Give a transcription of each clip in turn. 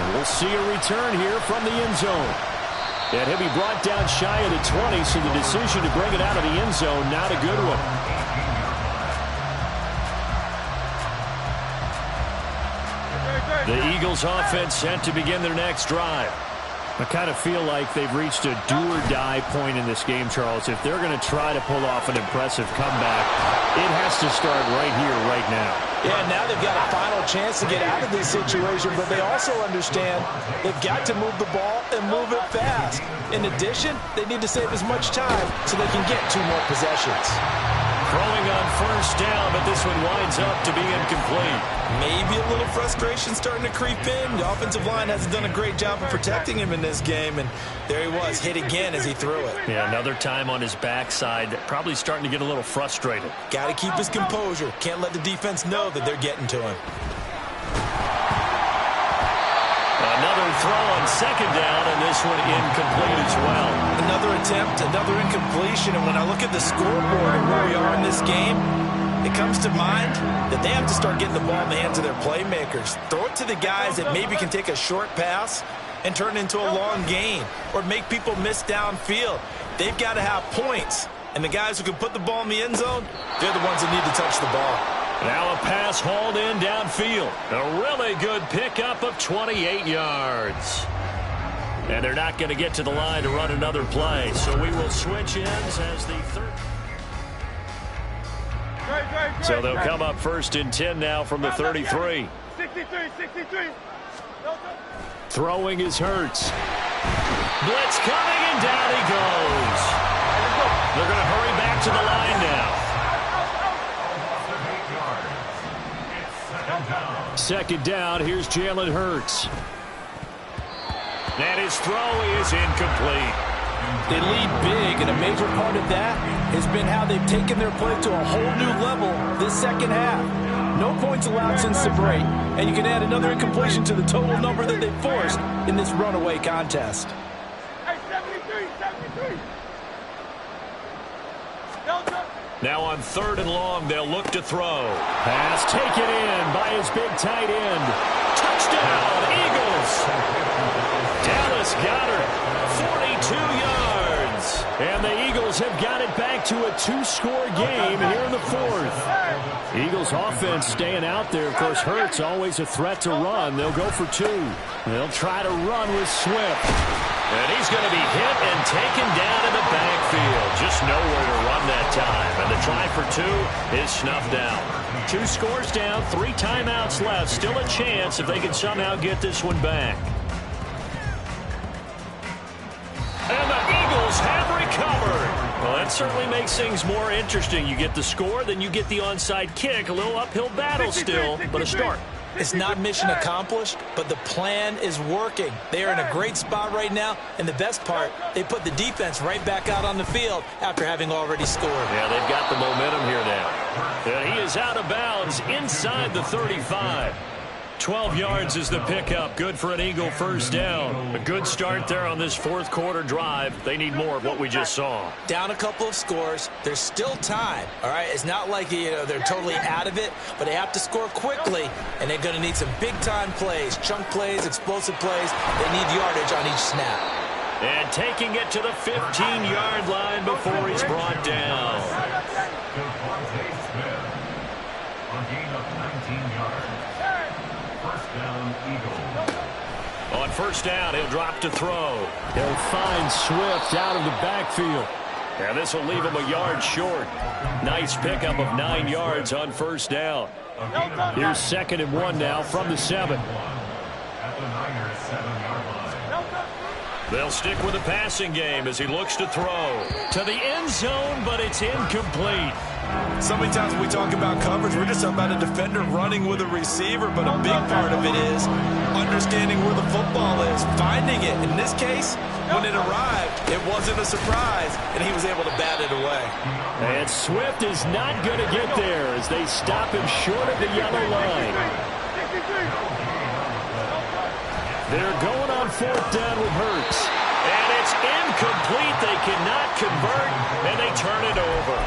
And we'll see a return here from the end zone. And he'll be brought down shy of the 20, so the decision to bring it out of the end zone, not a good one. The Eagles offense set to begin their next drive. I kind of feel like they've reached a do-or-die point in this game, Charles. If they're going to try to pull off an impressive comeback, it has to start right here, right now. Yeah, now they've got a final chance to get out of this situation, but they also understand they've got to move the ball and move it fast. In addition, they need to save as much time so they can get 2 more possessions. Throwing on first down, but this one winds up to be incomplete. Maybe a little frustration starting to creep in. The offensive line hasn't done a great job of protecting him in this game, and there he was, hit again as he threw it. Yeah, another time on his backside, probably starting to get a little frustrated. Got to keep his composure. Can't let the defense know that they're getting to him. Another throw on second down, and this one incomplete as well. Another attempt, another incompletion, and when I look at the scoreboard and where we are in this game, it comes to mind that they have to start getting the ball in the hands of their playmakers. Throw it to the guys that maybe can take a short pass and turn it into a long gain or make people miss downfield. They've got to have points, and the guys who can put the ball in the end zone, they're the ones that need to touch the ball. Now a pass hauled in downfield. A really good pickup of 28 yards. And they're not going to get to the line to run another play, so we will switch ends as the third. So they'll come up first and 10 now from the 33. 63. Throwing is Hurts. Blitz coming, and down he goes. They're going to hurry back to the line now. Second down, here's Jalen Hurts. And his throw is incomplete. They lead big, and a major part of that has been how they've taken their play to a whole new level this second half. No points allowed since the break, and you can add another incompletion to the total number that they forced in this runaway contest. Hey, 73. Now on third and long, they'll look to throw. Pass taken in by his big tight end. Touchdown, Eagles! Dallas Goedert, 42 yards. And the Eagles have got it back to a 2-score game here in the fourth. Eagles offense staying out there. Of course, Hurts always a threat to run. They'll go for 2. They'll try to run with Swift. And he's going to be hit and taken down in the backfield. Just nowhere to run that time. And the try for 2 is snuffed out. 2 scores down, 3 timeouts left. Still a chance if they can somehow get this one back. And the Eagles have recovered. Well, that certainly makes things more interesting. You get the score, then you get the onside kick. A little uphill battle still, but a start. It's not mission accomplished, but the plan is working. They are in a great spot right now, and the best part, they put the defense right back out on the field after having already scored. Yeah, they've got the momentum here now. And he is out of bounds inside the 35. 12 yards is the pickup. Good for an Eagle first down. A good start there on this fourth quarter drive. They need more of what we just saw. Down a couple of scores. There's still time. All right, it's not like they're totally out of it, but they have to score quickly, and they're going to need some big-time plays, chunk plays, explosive plays. They need yardage on each snap. And taking it to the 15-yard line before he's brought down. On first down, he'll drop to throw. He'll find Swift out of the backfield. And this will leave him a yard short. Nice pickup of 9 yards on first down. Here's 2nd and 1 now from the 7. They'll stick with the passing game as he looks to throw. To the end zone, but it's incomplete. So many times when we talk about coverage, we're just about a defender running with a receiver, but a big part of it is understanding where the football is, finding it. In this case, when it arrived, it wasn't a surprise, and he was able to bat it away. And Swift is not going to get there as they stop him short of the yellow line. They're going on 4th down with Hurts. And it's incomplete. They cannot convert, and they turn it over.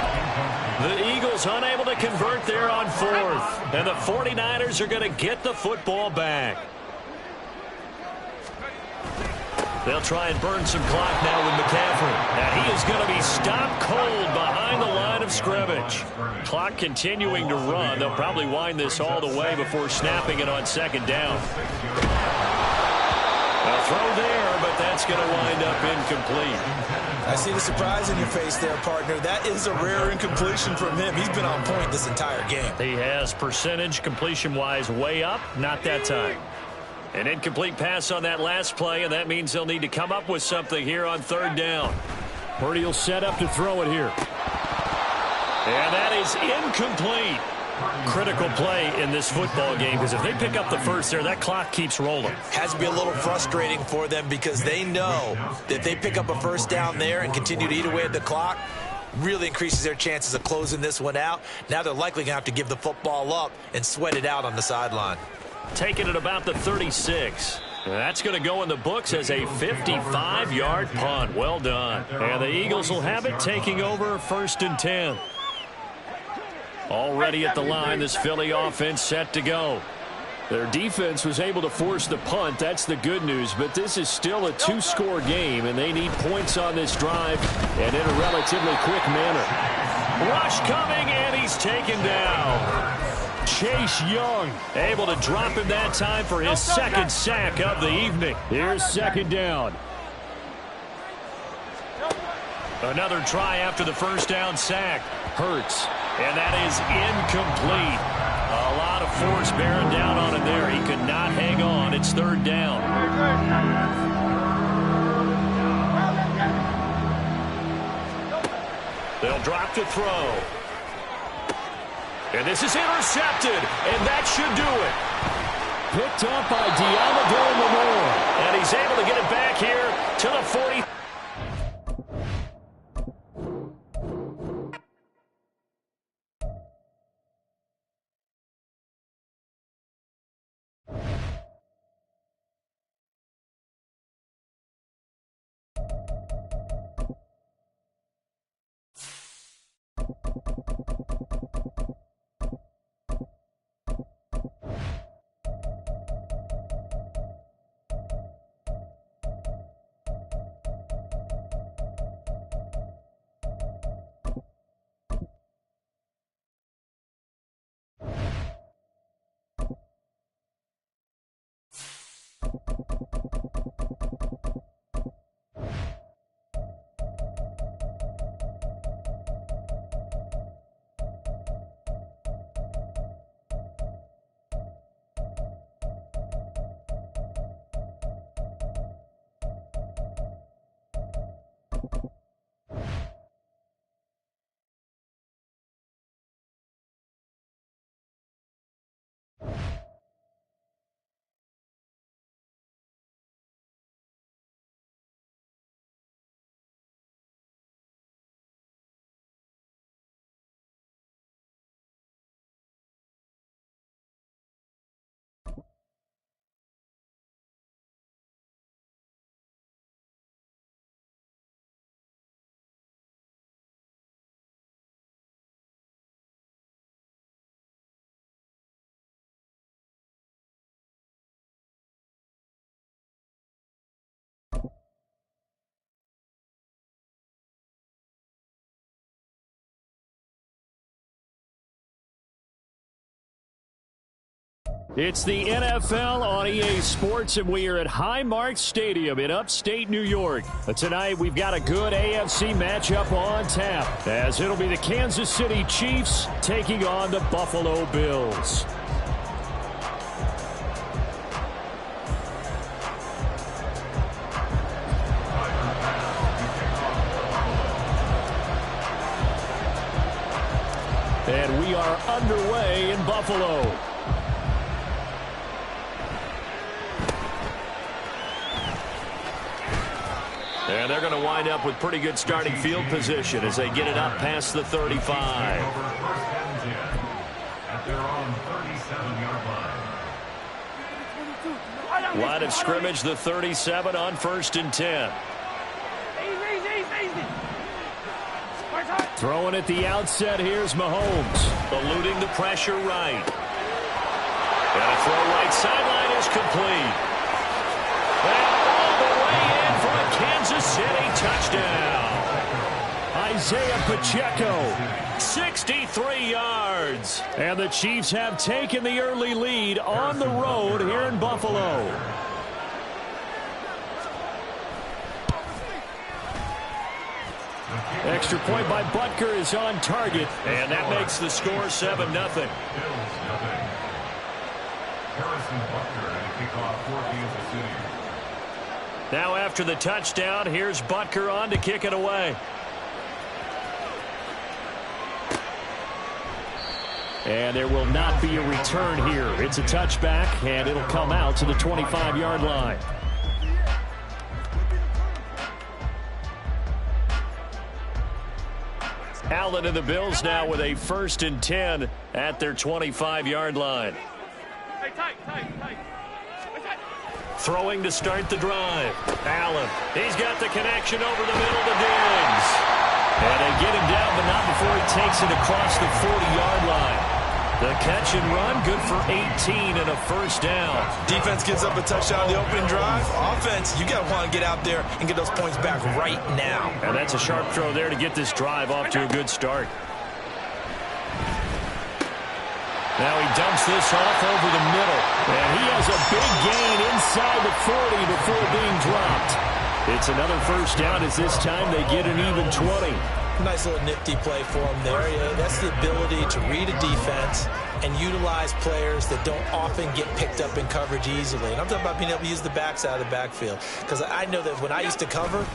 The Eagles unable to convert there on 4th. And the 49ers are going to get the football back. They'll try and burn some clock now with McCaffrey. And he is going to be stopped cold behind the line of scrimmage. Clock continuing to run. They'll probably wind this all the way before snapping it on second down. A throw there, but that's going to wind up incomplete. I see the surprise in your face there, partner. That is a rare incompletion from him. He's been on point this entire game. He has percentage completion-wise way up, not that time. An incomplete pass on that last play, and that means they'll need to come up with something here on third down. Purdy will set up to throw it here. And that is incomplete. Critical play in this football game, because if they pick up the first there, that clock keeps rolling. Has to be a little frustrating for them because they know that if they pick up a first down there and continue to eat away at the clock, really increases their chances of closing this one out. Now they're likely going to have to give the football up and sweat it out on the sideline. Taking it about the 36. That's going to go in the books as a 55-yard punt. Well done. And the Eagles will have it, taking over 1st and 10. Already at the line, this Philly offense set to go. Their defense was able to force the punt. That's the good news. But this is still a 2-score game, and they need points on this drive and in a relatively quick manner. Rush coming, and he's taken down. Chase Young able to drop him that time for his second sack of the evening. Here's second down. Another try after the first down sack. Hurts. And that is incomplete. A lot of force bearing down on him there. He could not hang on. It's third down. They'll drop to throw. And this is intercepted. And that should do it. Picked up by Deommodore Lamore. And he's able to get it back here to the 40. It's the NFL on EA Sports, and we are at Highmark Stadium in upstate New York. Tonight, we've got a good AFC matchup on tap, as it'll be the Kansas City Chiefs taking on the Buffalo Bills. And we are underway in Buffalo. And they're going to wind up with pretty good starting field position as they get it up past the 35. Line of scrimmage, the 37 on 1st and 10. Throwing at the outset, here's Mahomes. Eluding the pressure right. And a throw right sideline is complete. And all the way in touchdown. Isaiah Pacheco, 63 yards. And the Chiefs have taken the early lead on the road here in Buffalo. Extra point by Butker is on target, and that makes the score 7-0. Now after the touchdown, here's Butker on to kick it away. And there will not be a return here. It's a touchback, and it'll come out to the 25-yard line. Allen and the Bills now with a 1st and 10 at their 25-yard line. Throwing to start the drive. Allen, he's got the connection over the middle to Diggs. And they get him down, but not before he takes it across the 40-yard line. The catch and run, good for 18 and a 1st down. Defense gives up a touchdown on the opening drive. Offense, you got to want to get out there and get those points back right now. And that's a sharp throw there to get this drive off to a good start. Now he dumps this off over the middle. And he has a big gain inside the 40 before being dropped. It's another 1st down as this time they get an even 20. Nice little nifty play for him there. Yeah, that's the ability to read a defense and utilize players that don't often get picked up in coverage easily. And I'm talking about being able to use the backs out of the backfield. Because I know that when I used to cover,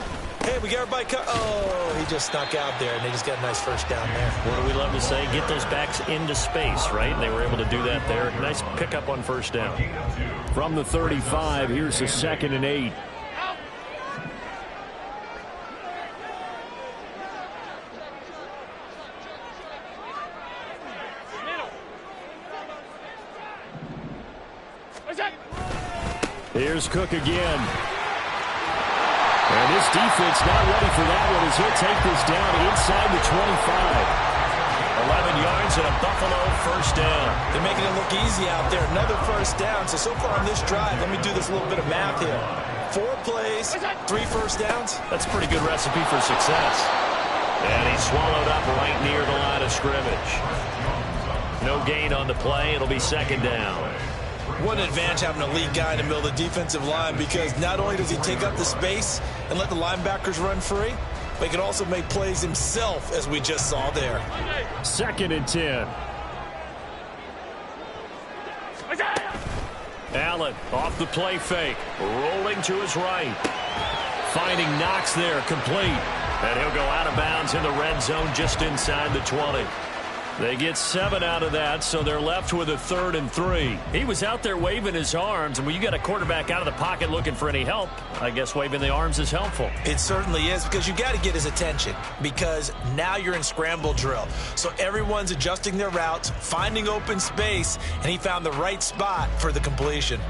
hey, we got everybody cut. Oh, he just snuck out there, and they just got a nice 1st down there. What do we love to say? Get those backs into space, right? And they were able to do that there. Nice pickup on 1st down. From the 35, here's a 2nd and 8. Here's Cook again. And this defense not ready for that one as he'll take this down inside the 25. 11 yards and a Buffalo 1st down. They're making it look easy out there. Another 1st down. So far on this drive, let me do this little bit of math here. 4 plays, 3 1st downs. That's a pretty good recipe for success. And he's swallowed up right near the line of scrimmage. No gain on the play. It'll be 2nd down. What an advantage having a lead guy in the middle of the defensive line, because not only does he take up the space and let the linebackers run free, but he can also make plays himself, as we just saw there. 2nd and 10. Allen off the play fake, rolling to his right. Finding Knox there, complete. And he'll go out of bounds in the red zone just inside the 20. They get 7 out of that, so they're left with a 3rd and 3. He was out there waving his arms, and when you got a quarterback out of the pocket looking for any help, I guess waving the arms is helpful. It certainly is, because you got to get his attention, because now you're in scramble drill. So everyone's adjusting their routes, finding open space, and he found the right spot for the completion.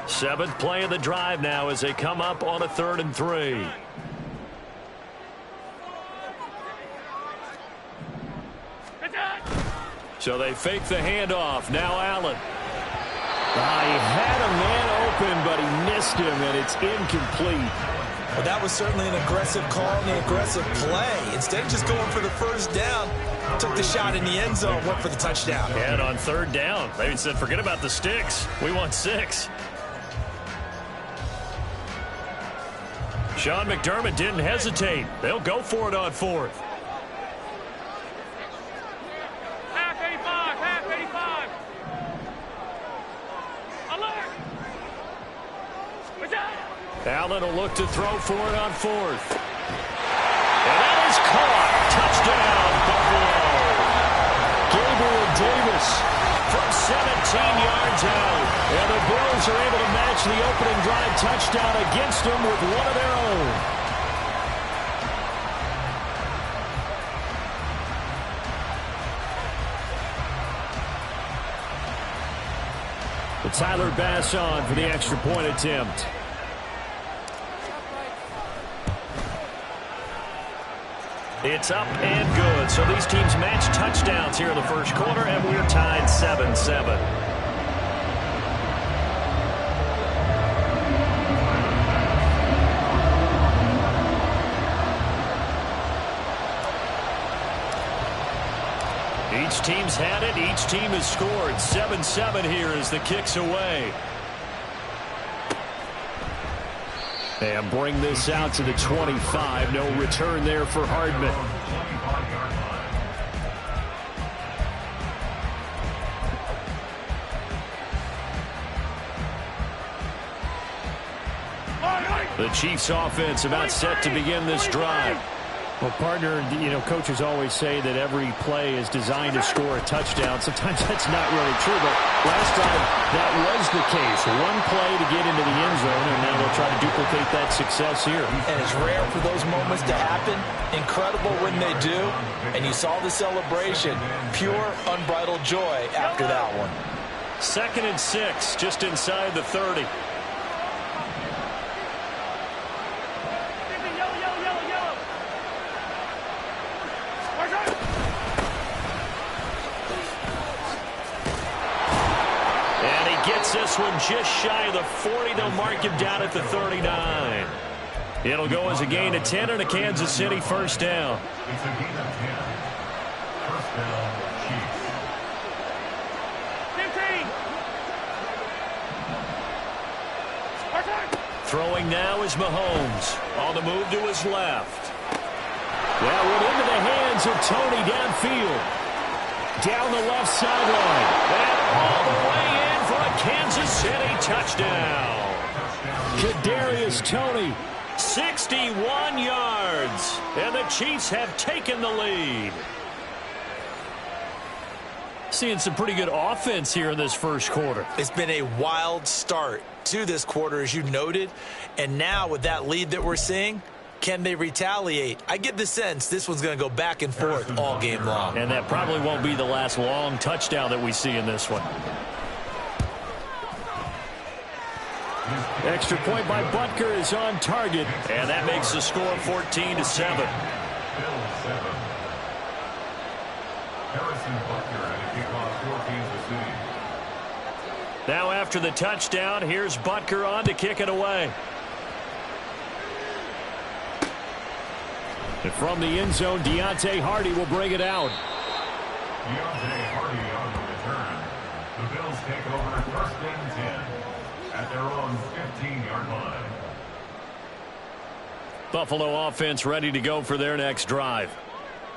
Seventh play of the drive now as they come up on a 3rd and 3. So they fake the handoff. Now Allen. He had a man open, but he missed him, and it's incomplete. Well, that was certainly an aggressive call and an aggressive play. Instead of just going for the 1st down, took the shot in the end zone, went for the touchdown. And on 3rd down, they said, forget about the sticks. We want 6. Sean McDermott didn't hesitate. They'll go for it on 4th. Allen will look to throw for it on 4th. And that is caught. Touchdown, Buffalo. Gabriel Davis from 17 yards out. And the Bills are able to match the opening drive touchdown against them with one of their own. But Tyler Bass on for the extra point attempt. It's up and good. So these teams match touchdowns here in the 1st quarter, and we're tied 7-7. Each team's had it. Each team has scored. 7-7 here as the kick's away. And bring this out to the 25. No return there for Hardman. The Chiefs offense about set to begin this drive. Well, partner, coaches always say that every play is designed to score a touchdown. Sometimes that's not really true, but last time that was the case. One play to get into the end zone, and now they'll try to duplicate that success here. And it's rare for those moments to happen. Incredible when they do. And you saw the celebration. Pure, unbridled joy after that one. 2nd and 6, just inside the 30. This one just shy of the 40. They'll mark him down at the 39. It'll go as a gain of 10 and a Kansas City first down. It's a gain of 10. First down, Chiefs. 15. Throwing now is Mahomes. On the move to his left. That one into the hands of Tony downfield. Down the left sideline. And all the way in for a Kansas City touchdown. Kadarius Toney, 61 yards. And the Chiefs have taken the lead. Seeing some pretty good offense here in this first quarter. It's been a wild start to this quarter, as you noted. And now with that lead that we're seeing, can they retaliate? I get the sense this one's going to go back and forth all game long. And that probably won't be the last long touchdown that we see in this one. Extra point by Butker is on target. And that makes the score 14-7. Bill 7. Harrison Butker at a kickoff for Kansas City. Now after the touchdown, here's Butker on to kick it away. And from the end zone, Deontay Hardy will bring it out. Deontay Hardy on the return. The Bills take over 1st and 10 at their own 15-yard line. Buffalo offense ready to go for their next drive.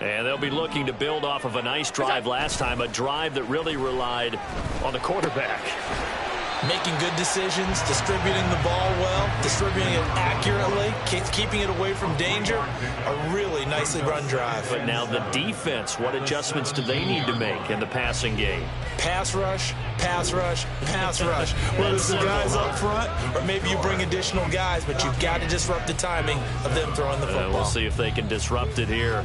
And they'll be looking to build off of a nice drive last time, a drive that really relied on the quarterback. Making good decisions, distributing the ball well, distributing it accurately, keeping it away from danger. A really nicely run drive. But now the defense, what adjustments do they need to make in the passing game? Pass rush, pass rush, pass rush. Whether it's the guys up front or maybe you bring additional guys, but you've got to disrupt the timing of them throwing the football. We'll see if they can disrupt it here.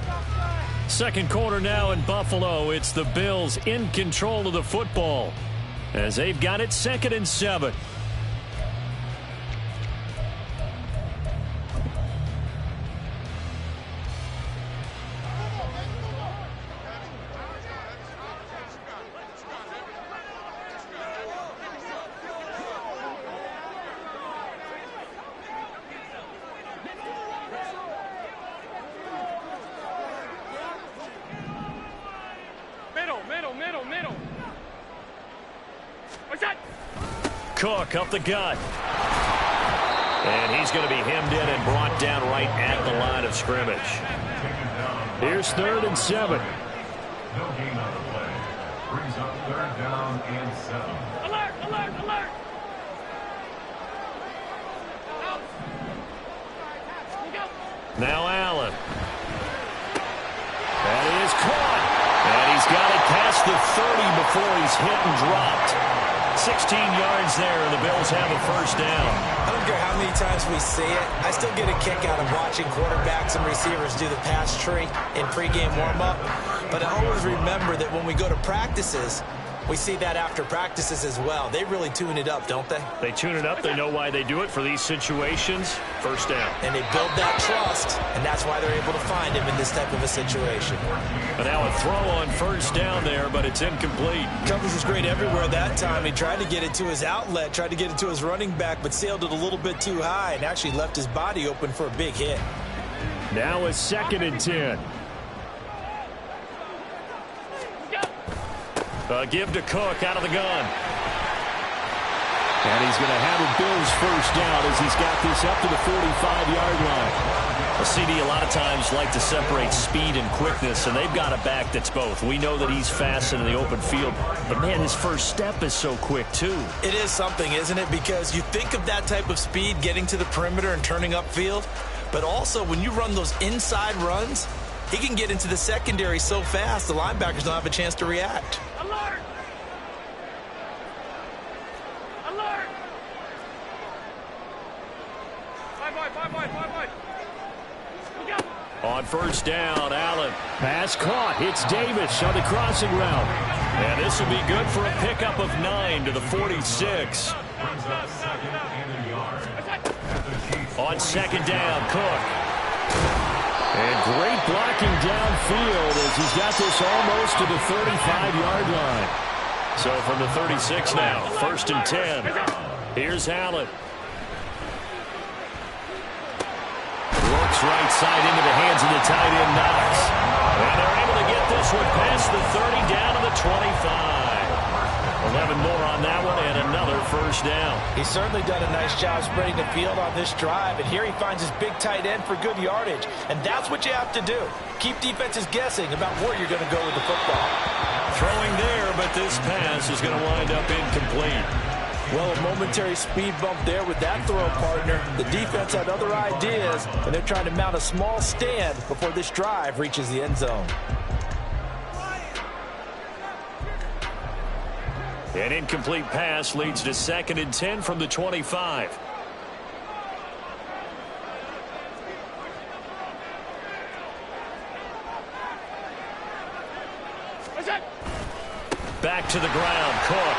Second quarter now in Buffalo. It's the Bills in control of the football as they've got it 2nd and 7. Middle. Cook up the gut. And he's going to be hemmed in and brought down right at the line of scrimmage. Here's 3rd and 7. No gain on the play. Brings up 3rd down and 7. Alert! Now Allen. That is caught. And he's got it past the 30 before he's hit and dropped. 16 yards there, and the Bills have a first down. I don't care how many times we see it. I still get a kick out of watching quarterbacks and receivers do the pass tree in pregame warm-up. But I always remember that when we go to practices, we see that after practices as well. They really tune it up, don't they? They tune it up. They know why they do it for these situations. First down. And they build that trust, and that's why they're able to find him in this type of a situation. But now a throw on first down there, but it's incomplete. Coverage was great everywhere that time. He tried to get it to his outlet, tried to get it to his running back, but sailed it a little bit too high and actually left his body open for a big hit. Now a 2nd and 10. Give to Cook out of the gun. And he's going to have a Bills first down as he's got this up to the 45-yard line. A CD a lot of times like to separate speed and quickness, and they've got a back that's both. We know that he's fast in the open field, but, man, his first step is so quick, too. It is something, isn't it? Because you think of that type of speed getting to the perimeter and turning upfield, but also when you run those inside runs, he can get into the secondary so fast the linebackers don't have a chance to react. Alert! Alert! Bye. Look out! On first down, Allen. Pass caught. It's Davis on the crossing route. And this will be good for a pickup of 9 to the 46. Brings up second and a yard. At the Chiefs. On second down, Cook. And great blocking downfield as he's got this almost to the 35-yard line. So from the 36 now, first and 10. Here's Allen. Looks right side into the hands of the tight end, Knox. And they're able to get this one past the 30 down to the 25. 11 more on that one and another first down. He's certainly done a nice job spreading the field on this drive, and here he finds his big tight end for good yardage. And that's what you have to do. Keep defenses guessing about where you're going to go with the football. Throwing there, but this pass is going to wind up incomplete. Well, a momentary speed bump there with that throw, partner. The defense had other ideas, and they're trying to mount a small stand before this drive reaches the end zone. An incomplete pass leads to second and 10 from the 25. Back to the ground, Cook.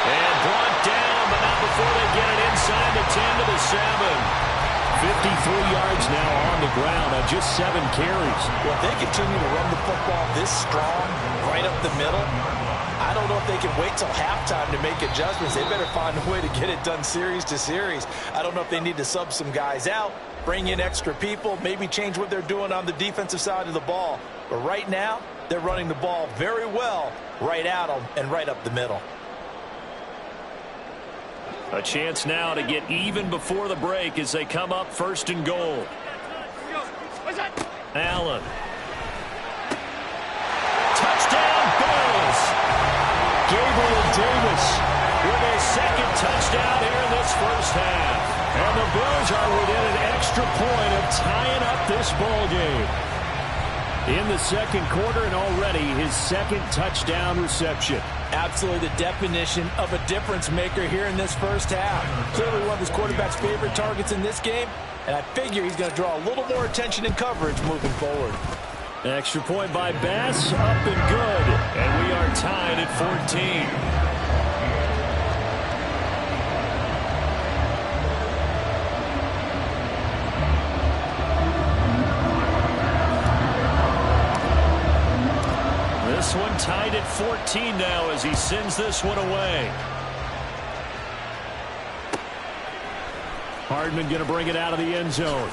And brought down, but not before they get it inside the 10 to the 7. 53 yards now on the ground on just 7 carries. Well, if they continue to run the football this strong, right up the middle, I don't know if they can wait till halftime to make adjustments. They better find a way to get it done series to series. I don't know if they need to sub some guys out, bring in extra people, maybe change what they're doing on the defensive side of the ball. But right now, they're running the ball very well right at them and right up the middle. A chance now to get even before the break as they come up first and goal. Allen. Touchdown, Bills. Gabriel Davis With his second touchdown here in this first half. And the Bills are within an extra point of tying up this ball game. In the second quarter and already his second touchdown reception. Absolutely the definition of a difference maker here in this first half. Clearly one of his quarterback's favorite targets in this game, and I figure he's going to draw a little more attention and coverage moving forward. Extra point by Bass, up and good. And we are tied at 14. This one tied at 14 now as he sends this one away. Hardman going to bring it out of the end zone.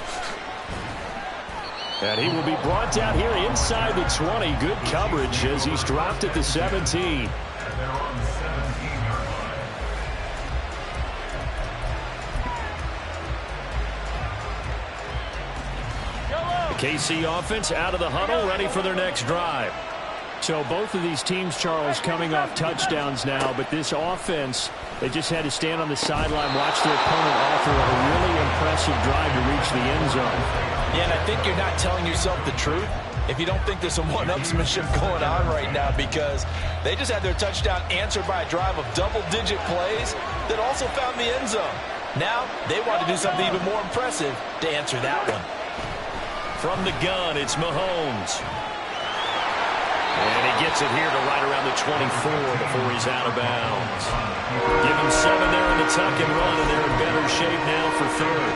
And he will be brought down here inside the 20. Good coverage as he's dropped at the 17. And they're on the 17-yard line. The KC offense out of the huddle, ready for their next drive. So both of these teams, Charles, coming off touchdowns now, but this offense, they just had to stand on the sideline, watch their opponent offer a really impressive drive to reach the end zone. Yeah, and I think you're not telling yourself the truth if you don't think there's some one-upsmanship going on right now, because they just had their touchdown answered by a drive of double-digit plays that also found the end zone. Now they want to do something even more impressive to answer that one. From the gun, it's Mahomes. And he gets it here to right around the 24 before he's out of bounds. Give him 7 there on the tuck and run, and they're in better shape now for third.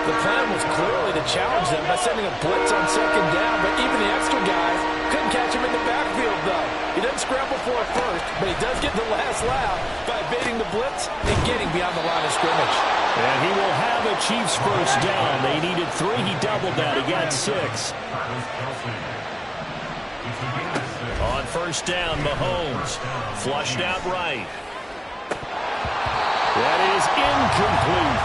The plan was clearly to challenge them by sending a blitz on second down, but even the extra guys couldn't catch him in the backfield, though. He doesn't scramble for it first, but he does get the last laugh by evading the blitz and getting beyond the line of scrimmage. And he will have a Chiefs first down. They needed 3. He doubled that. He got 6. On first down. Mahomes flushed out right. That is incomplete.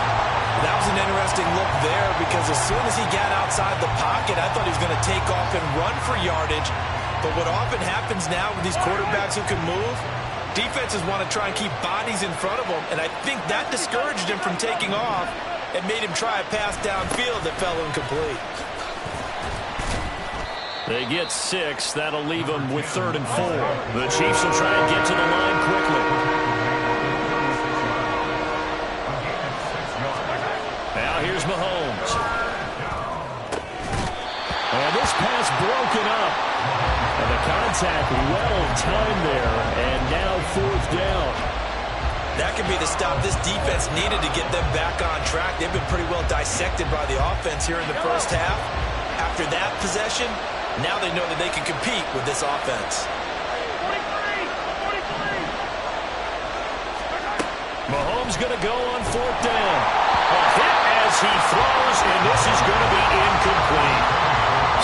That was an interesting look there because as soon as he got outside the pocket, I thought he was going to take off and run for yardage. But what often happens now with these quarterbacks who can move, defenses want to try and keep bodies in front of them, and I think that discouraged him from taking off and made him try a pass downfield that fell incomplete. They get 6. That'll leave them with 3rd and 4. The Chiefs will try and get to the line quickly. Now here's Mahomes. And this pass broken up. And the contact well timed there. And now 4th down. That could be the stop this defense needed to get them back on track. They've been pretty well dissected by the offense here in the first half. After that possession, now they know that they can compete with this offense. 43! Mahomes going to go on 4th down. A hit as he throws, and this is going to be incomplete.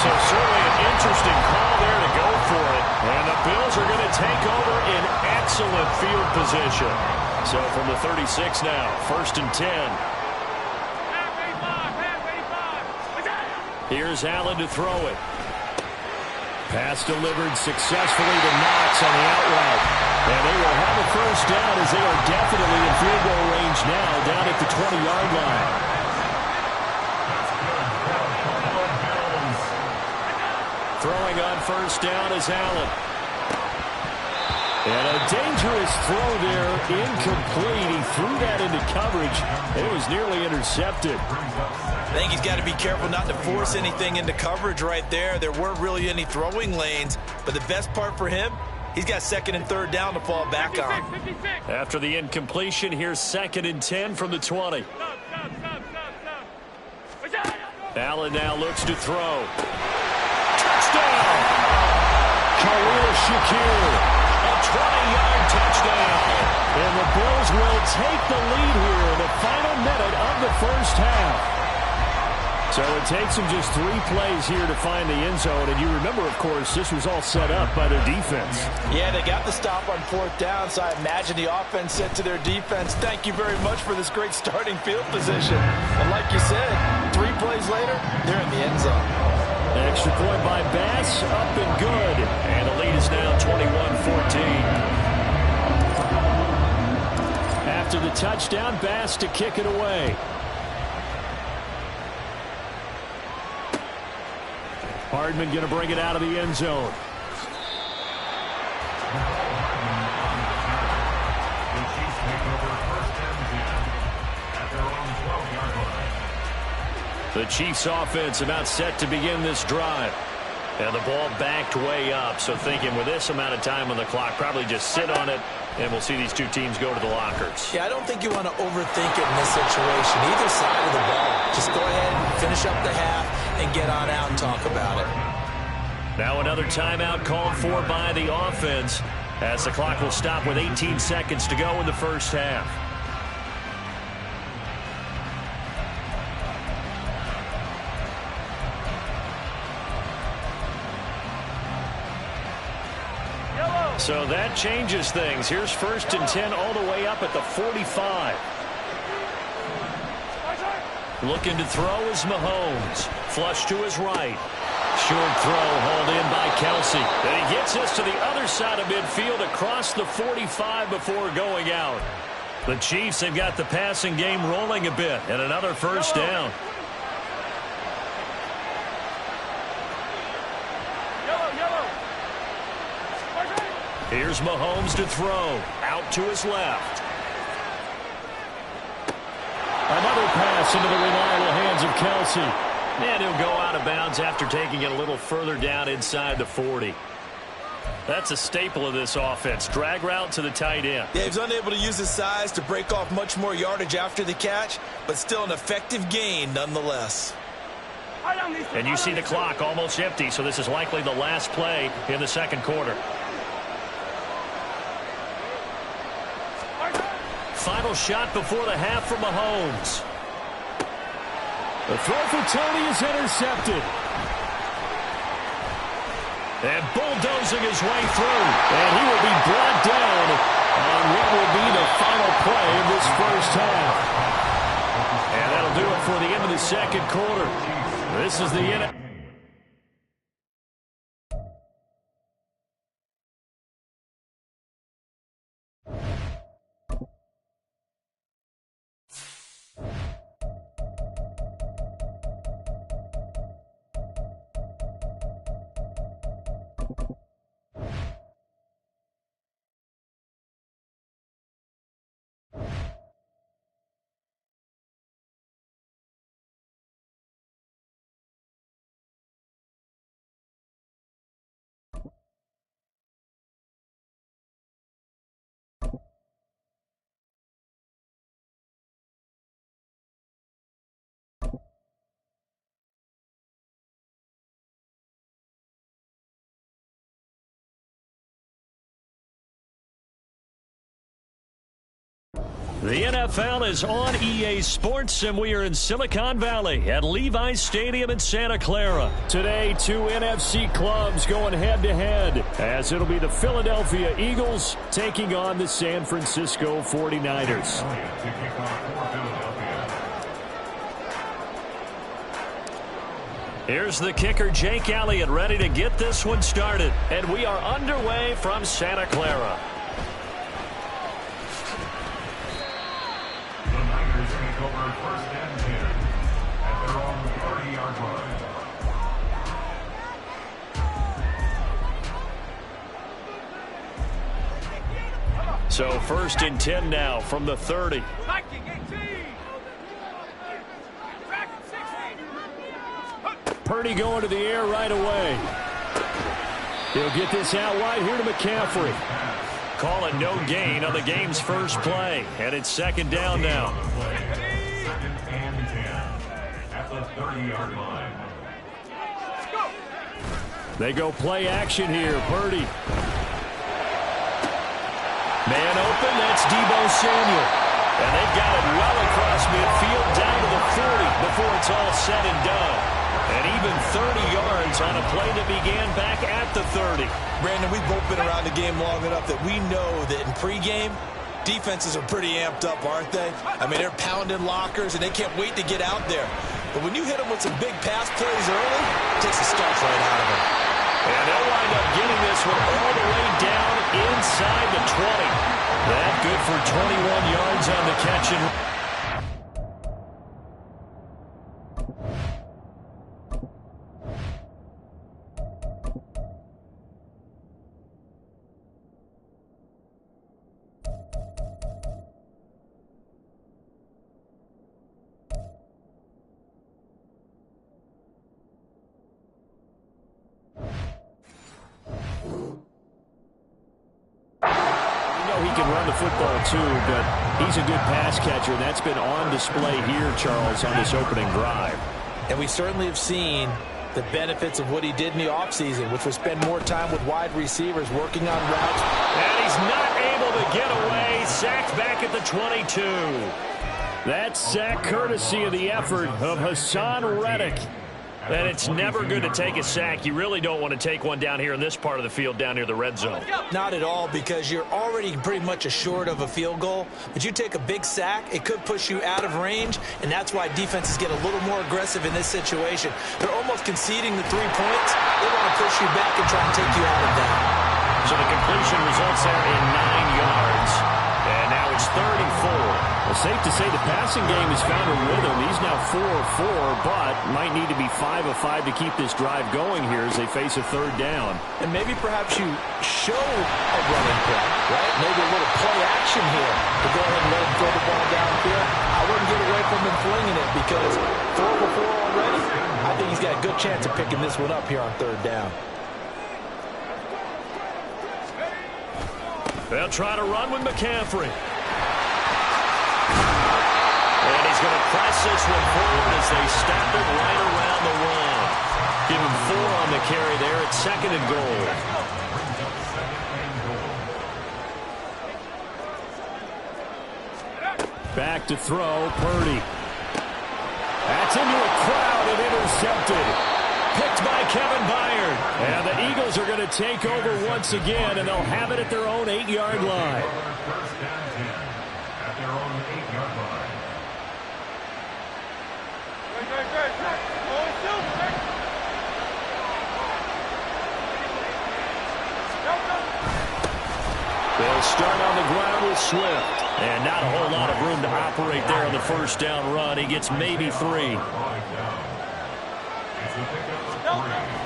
So certainly an interesting call there to go for it. And the Bills are going to take over in excellent field position. So from the 36 now, 1st and 10. Here's Allen to throw it. Pass delivered successfully to Knox on the out route. And they will have a first down as they are definitely in field goal range now down at the 20-yard line. Throwing on first down is Allen. And a dangerous throw there, incomplete. He threw that into coverage. It was nearly intercepted. I think he's got to be careful not to force anything into coverage right there. There weren't really any throwing lanes, but the best part for him, he's got 2nd and 3rd down to fall back on. After the incompletion, here's 2nd and 10 from the 20. Allen now looks to throw. Touchdown! Khalil Shakir. A 20-yard touchdown. And the Bills will take the lead here in the final minute of the first half. So it takes them just 3 plays here to find the end zone. And you remember, of course, this was all set up by their defense. Yeah, they got the stop on 4th down, so I imagine the offense said to their defense, thank you very much for this great starting field position. And like you said, 3 plays later, they're in the end zone. Extra point by Bass, up and good. And the lead is now 21-14. After the touchdown, Bass to kick it away. Hardman going to bring it out of the end zone. The Chiefs offense about set to begin this drive. And the ball backed way up. So thinking with this amount of time on the clock, probably just sit on it, and we'll see these two teams go to the lockers. Yeah, I don't think you want to overthink it in this situation. Either side of the ball. Just go ahead and finish up the half and get on out and talk about it. Now another timeout called for by the offense as the clock will stop with 18 seconds to go in the first half. So that changes things. Here's 1st and 10 all the way up at the 45. Looking to throw is Mahomes. Flush to his right. Short throw hauled in by Kelsey. And he gets us to the other side of midfield across the 45 before going out. The Chiefs have got the passing game rolling a bit. And another first down. Here's Mahomes to throw. Out to his left. Another pass into the reliable hands of Kelsey. And he'll go out of bounds after taking it a little further down inside the 40. That's a staple of this offense. Drag route to the tight end. Yeah, he's unable to use his size to break off much more yardage after the catch, but still an effective gain nonetheless. And you see the clock almost empty, so this is likely the last play in the second quarter. Final shot before the half from Mahomes. The throw for Tony is intercepted. And bulldozing his way through. And he will be brought down on what will be the final play of this first half. And that'll do it for the end of the second quarter. This is the end. The NFL is on EA Sports, and we are in Silicon Valley at Levi's Stadium in Santa Clara. Today, two NFC clubs going head-to-head, as it'll be the Philadelphia Eagles taking on the San Francisco 49ers. Here's the kicker, Jake Elliott, ready to get this one started. And we are underway from Santa Clara. Over first and 10 at their own 30-yard line. So first and 10 now from the 30. Purdy going to the air right away. He'll get this out wide here to McCaffrey. Calling no gain on the game's first play. And it's second down now. Second and 10 at the 30-yard line. They go play action here. Purdy. Man open. That's Deebo Samuel. And they've got it well across midfield down to the 40 before it's all said and done. And even 30 yards on a play that began back at the 30. Brandon, we've both been around the game long enough that we know that in pregame, defenses are pretty amped up, aren't they? I mean, they're pounding lockers, and they can't wait to get out there. But when you hit them with some big pass plays early, it takes the starch right out of them. And they'll wind up getting this one all the way down inside the 20. That good for 21 yards on the catch and football too, but he's a good pass catcher, and that's been on display here, Charles, on this opening drive. And we certainly have seen the benefits of what he did in the offseason, which was spend more time with wide receivers working on routes. And he's not able to get away. Sacked back at the 22. That sack courtesy of the effort of Hassan Reddick. And it's never good to take a sack. You really don't want to take one down here in this part of the field down near the red zone. Not at all, because you're already pretty much assured of a field goal. But you take a big sack, it could push you out of range, and that's why defenses get a little more aggressive in this situation. They're almost conceding the 3 points. They want to push you back and try and take you out of that. So the completion results there in 9 yards. And now it's 34. Well, safe to say the passing game has found a rhythm. He's now 4 of 4, but might need to be 5 of 5 to keep this drive going here as they face a third down. And maybe perhaps you show a running play, right? Maybe a little play action here to go ahead and let him throw the ball downfield. I wouldn't get away from him flinging it because 4 for 4 already. I think he's got a good chance of picking this one up here on third down. They'll try to run with McCaffrey. And he's going to press this one forward as they stop it right around the one. Give him 4 on the carry there at second and goal. Back to throw, Purdy. That's into a crowd and intercepted. picked by Kevin Byard. And the Eagles are going to take over once again, and they'll have it at their own 8-yard line. First down 10 at their own 8-yard line. They'll start on the ground with Swift. And not a whole lot of room to operate there on the first down run. He gets maybe 3.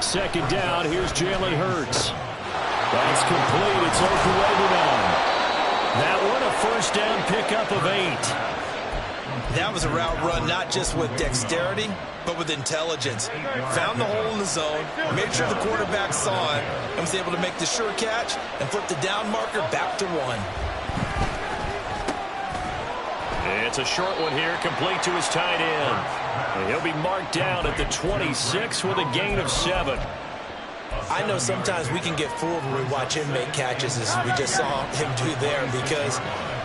Second down, here's Jalen Hurts. That's complete. It's Okurebunon. That one a first down pickup of 8. That was a route run not just with dexterity, but with intelligence. Found the hole in the zone, made sure the quarterback saw it, and was able to make the sure catch and flip the down marker back to 1. It's a short one here, complete to his tight end. And he'll be marked down at the 26 with a gain of 7. I know sometimes we can get fooled when we watch him make catches, as we just saw him do there, because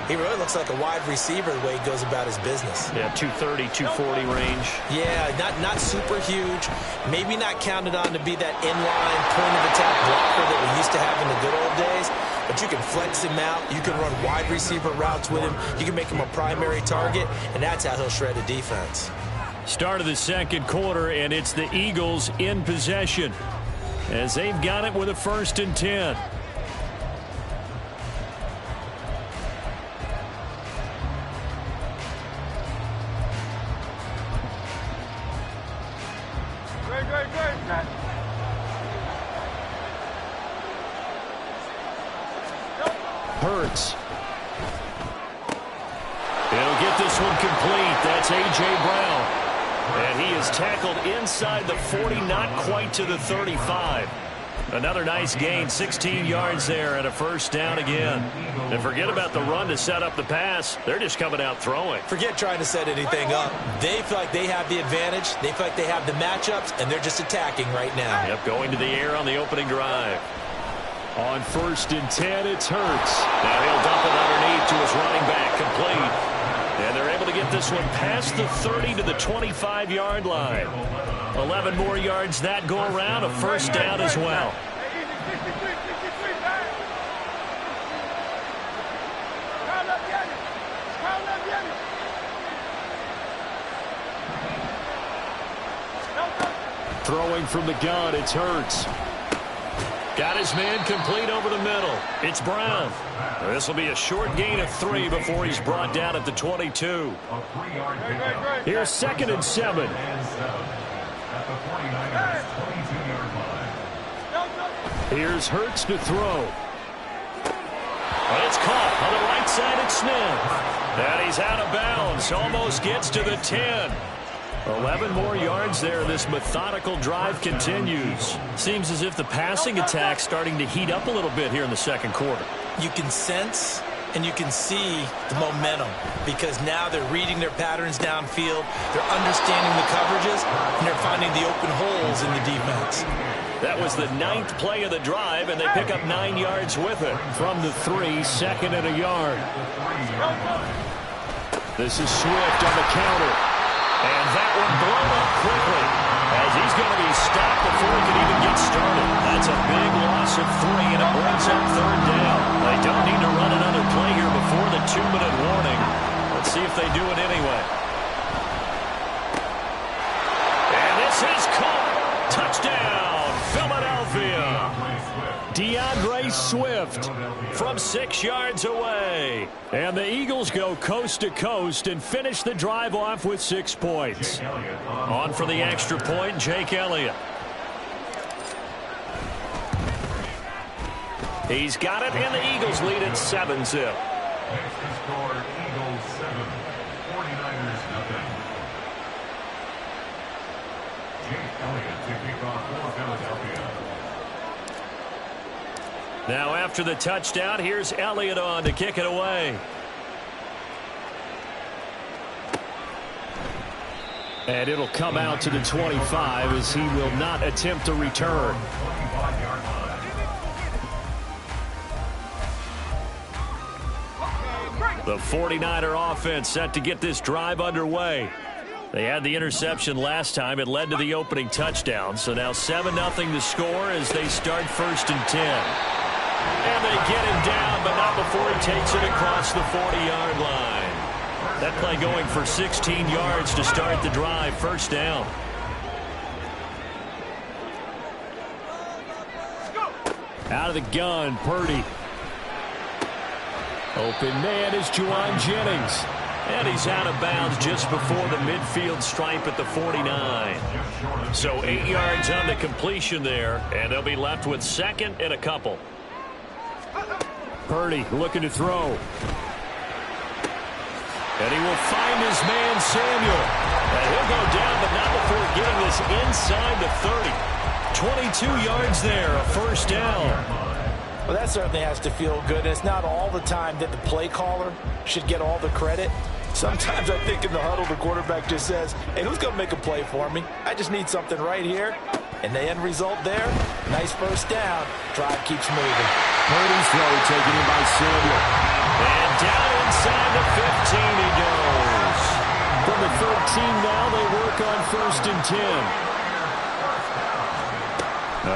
he really looks like a wide receiver the way he goes about his business. Yeah, 230, 240 range. Yeah, not super huge. Maybe not counted on to be that inline point-of-attack blocker that we used to have in the good old days. But you can flex him out. You can run wide receiver routes with him. You can make him a primary target, and that's how he'll shred a defense. Start of the second quarter, and it's the Eagles in possession as they've got it with a 1st and 10. Hurts. He'll get this one complete. That's A.J. Brown. And he is tackled inside the 40, not quite to the 35. Another nice gain, 16 yards there, and a first down again. And forget about the run to set up the pass. They're just coming out throwing. Forget trying to set anything up. They feel like they have the advantage. They feel like they have the matchups, and they're just attacking right now. Yep, going to the air on the opening drive. On 1st and 10, it's Hurts. Now he'll dump it underneath to his running back, complete. And they're able to get this one past the 30 to the 25-yard line. 11 more yards that go around, a first down as well. Throwing from the gun, it's Hurts. Got his man complete over the middle. It's Brown. This will be a short gain of 3 before he's brought down at the 22. Here's 2nd and 7. Here's Hurts to throw. It's caught on the right side at Smith. And he's out of bounds. Almost gets to the 10. 11 more yards there. This methodical drive continues. Seems as if the passing attack's starting to heat up a little bit here in the second quarter. You can sense and you can see the momentum because now they're reading their patterns downfield, they're understanding the coverages, and they're finding the open holes in the defense. That was the 9th play of the drive, and they pick up 9 yards with it. From the 3, 2nd and a yard. This is Swift on the counter. And that one blown up quickly as he's going to be stopped before he can even get started. That's a big loss of 3, and it brings up 3rd down. They don't need to run another play here before the 2-minute warning. Let's see if they do it anyway. And this is caught. Touchdown, Philadelphia. DeAndre Swift from 6 yards away. And the Eagles go coast to coast and finish the drive off with 6 points. On for the extra point, Jake Elliott. He's got it, and the Eagles lead at 7-zip. Next to score, Eagles 7, 49ers nothing. Jake Elliott to kick off for Philadelphia. Now after the touchdown, here's Elliott on to kick it away. And it'll come out to the 25 as he will not attempt to return. The 49er offense set to get this drive underway. They had the interception last time. It led to the opening touchdown. So now 7-0 to score as they start 1st and 10. And they get him down, but not before he takes it across the 40-yard line. That play going for 16 yards to start the drive. 1st down. Out of the gun, Purdy. Open man is Juwan Jennings. And he's out of bounds just before the midfield stripe at the 49. So 8 yards on the completion there, and they'll be left with 2nd and a couple. Purdy looking to throw. And he will find his man Samuel. And he'll go down, but not before getting this inside the 30. 22 yards there, a 1st down. Well, that certainly has to feel good. It's not all the time that the play caller should get all the credit. Sometimes I think in the huddle, the quarterback just says, hey, who's going to make a play for me? I just need something right here. And the end result there, nice 1st down. Drive keeps moving. Purdy's throw taken in by Samuel. And down inside the 15 he goes. From the 13 now, they work on 1st and 10.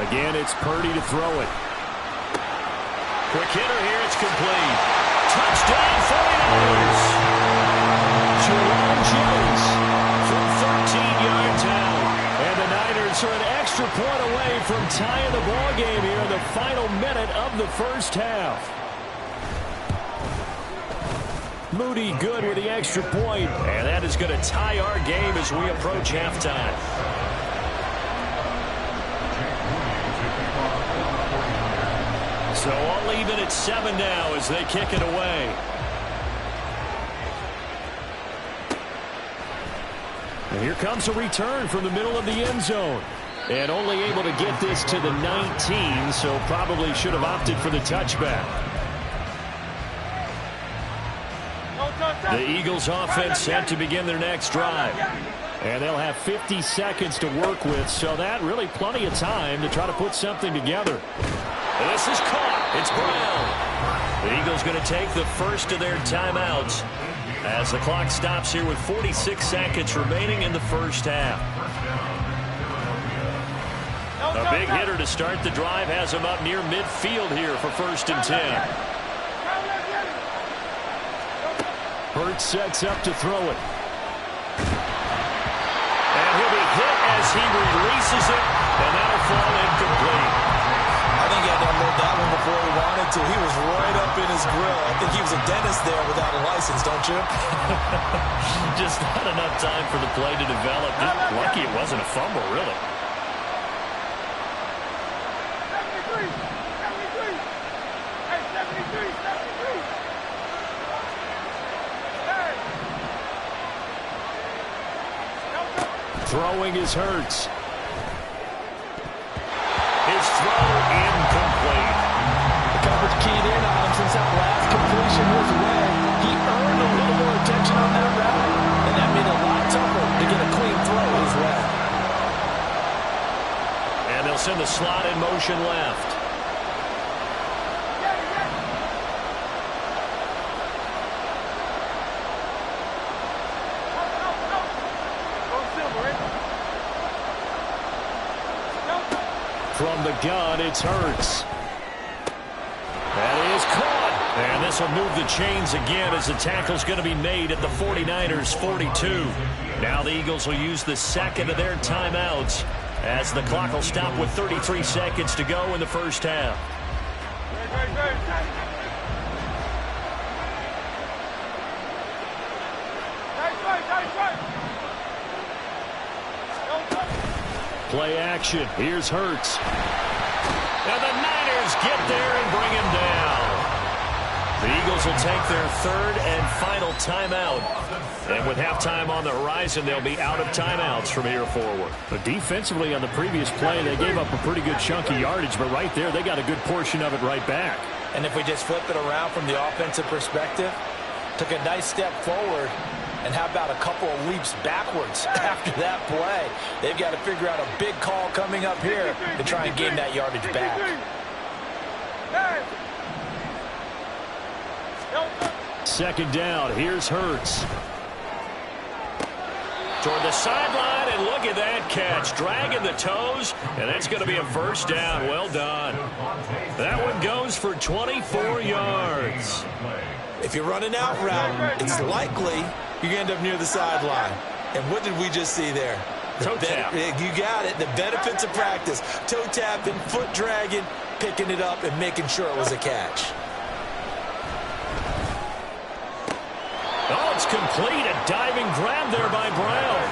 Again, it's Purdy to throw it. Quick hitter here, it's complete. Touchdown, 49ers. Juwan Jennings From 13 yards out. And the Niners are an extra point away from tying the ball game here in the final minute of the 1st half. Moody good with the extra point. And that is going to tie our game as we approach halftime. So all even at 7 now as they kick it away. And here comes a return from the middle of the end zone. And only able to get this to the 19, so probably should have opted for the touchback. The Eagles offense set to begin their next drive. And they'll have 50 seconds to work with, so that really plenty of time to try to put something together. And this is caught. It's Brown. The Eagles going to take the first of their timeouts as the clock stops here with 46 seconds remaining in the 1st half. A big hitter to start the drive has him up near midfield here for 1st and 10. Hurts sets up to throw it. And he'll be hit as he releases it, and that'll fall incomplete. I think he had to unload that one before he wanted to. He was right up in his grill. I think he was a dentist there without a license, don't you? Just not enough time for the play to develop. Just lucky it wasn't a fumble, really. 73. Hey, 73. Hey. Throwing is Hurts. His throw incomplete. The coverage keyed in on him since that last completion was away. He earned a little more attention on that route, and that made it a lot tougher to get a clean throw his way. And they'll send the slot in motion left. From the gun, it's Hurts. That is caught. And this will move the chains again as the tackle's going to be made at the 49ers 42. Now the Eagles will use the second of their timeouts as the clock will stop with 33 seconds to go in the 1st half. Play action. Here's Hurts. And the Niners get there and bring him down. The Eagles will take their 3rd and final timeout. And with halftime on the horizon, they'll be out of timeouts from here forward. But defensively on the previous play, they gave up a pretty good chunk of yardage, but right there, they got a good portion of it right back. And if we just flip it around from the offensive perspective, took a nice step forward, and how about a couple of leaps backwards after that play? They've got to figure out a big call coming up here to try and gain that yardage back. Second down. Here's Hurts. toward the sideline, and look at that catch. Dragging the toes, and that's going to be a first down. Well done. That one goes for 24 yards. If you're running out route, it's likely you're going to end up near the sideline. And what did we just see there? Toe tap. You got it. The benefits of practice. Toe tapping, foot dragging, picking it up, and making sure it was a catch. Oh, it's complete. A diving grab there by Brown.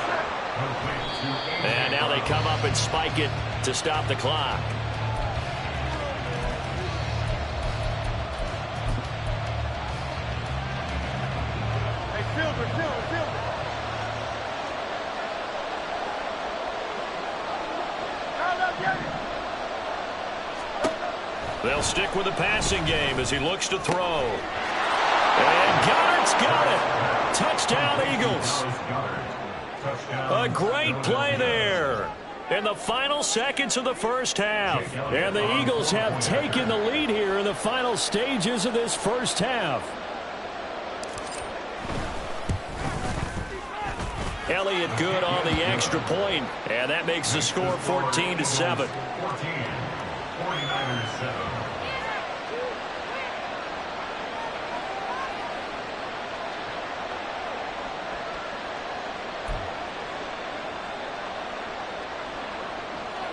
And now they come up and spike it to stop the clock. They'll stick with the passing game as he looks to throw. And Goddard's got it. Touchdown, Eagles. A great play there in the final seconds of the first half. And the Eagles have taken the lead here in the final stages of this first half. Elliott good on the extra point, and that makes the score 14-7. 49ers 7.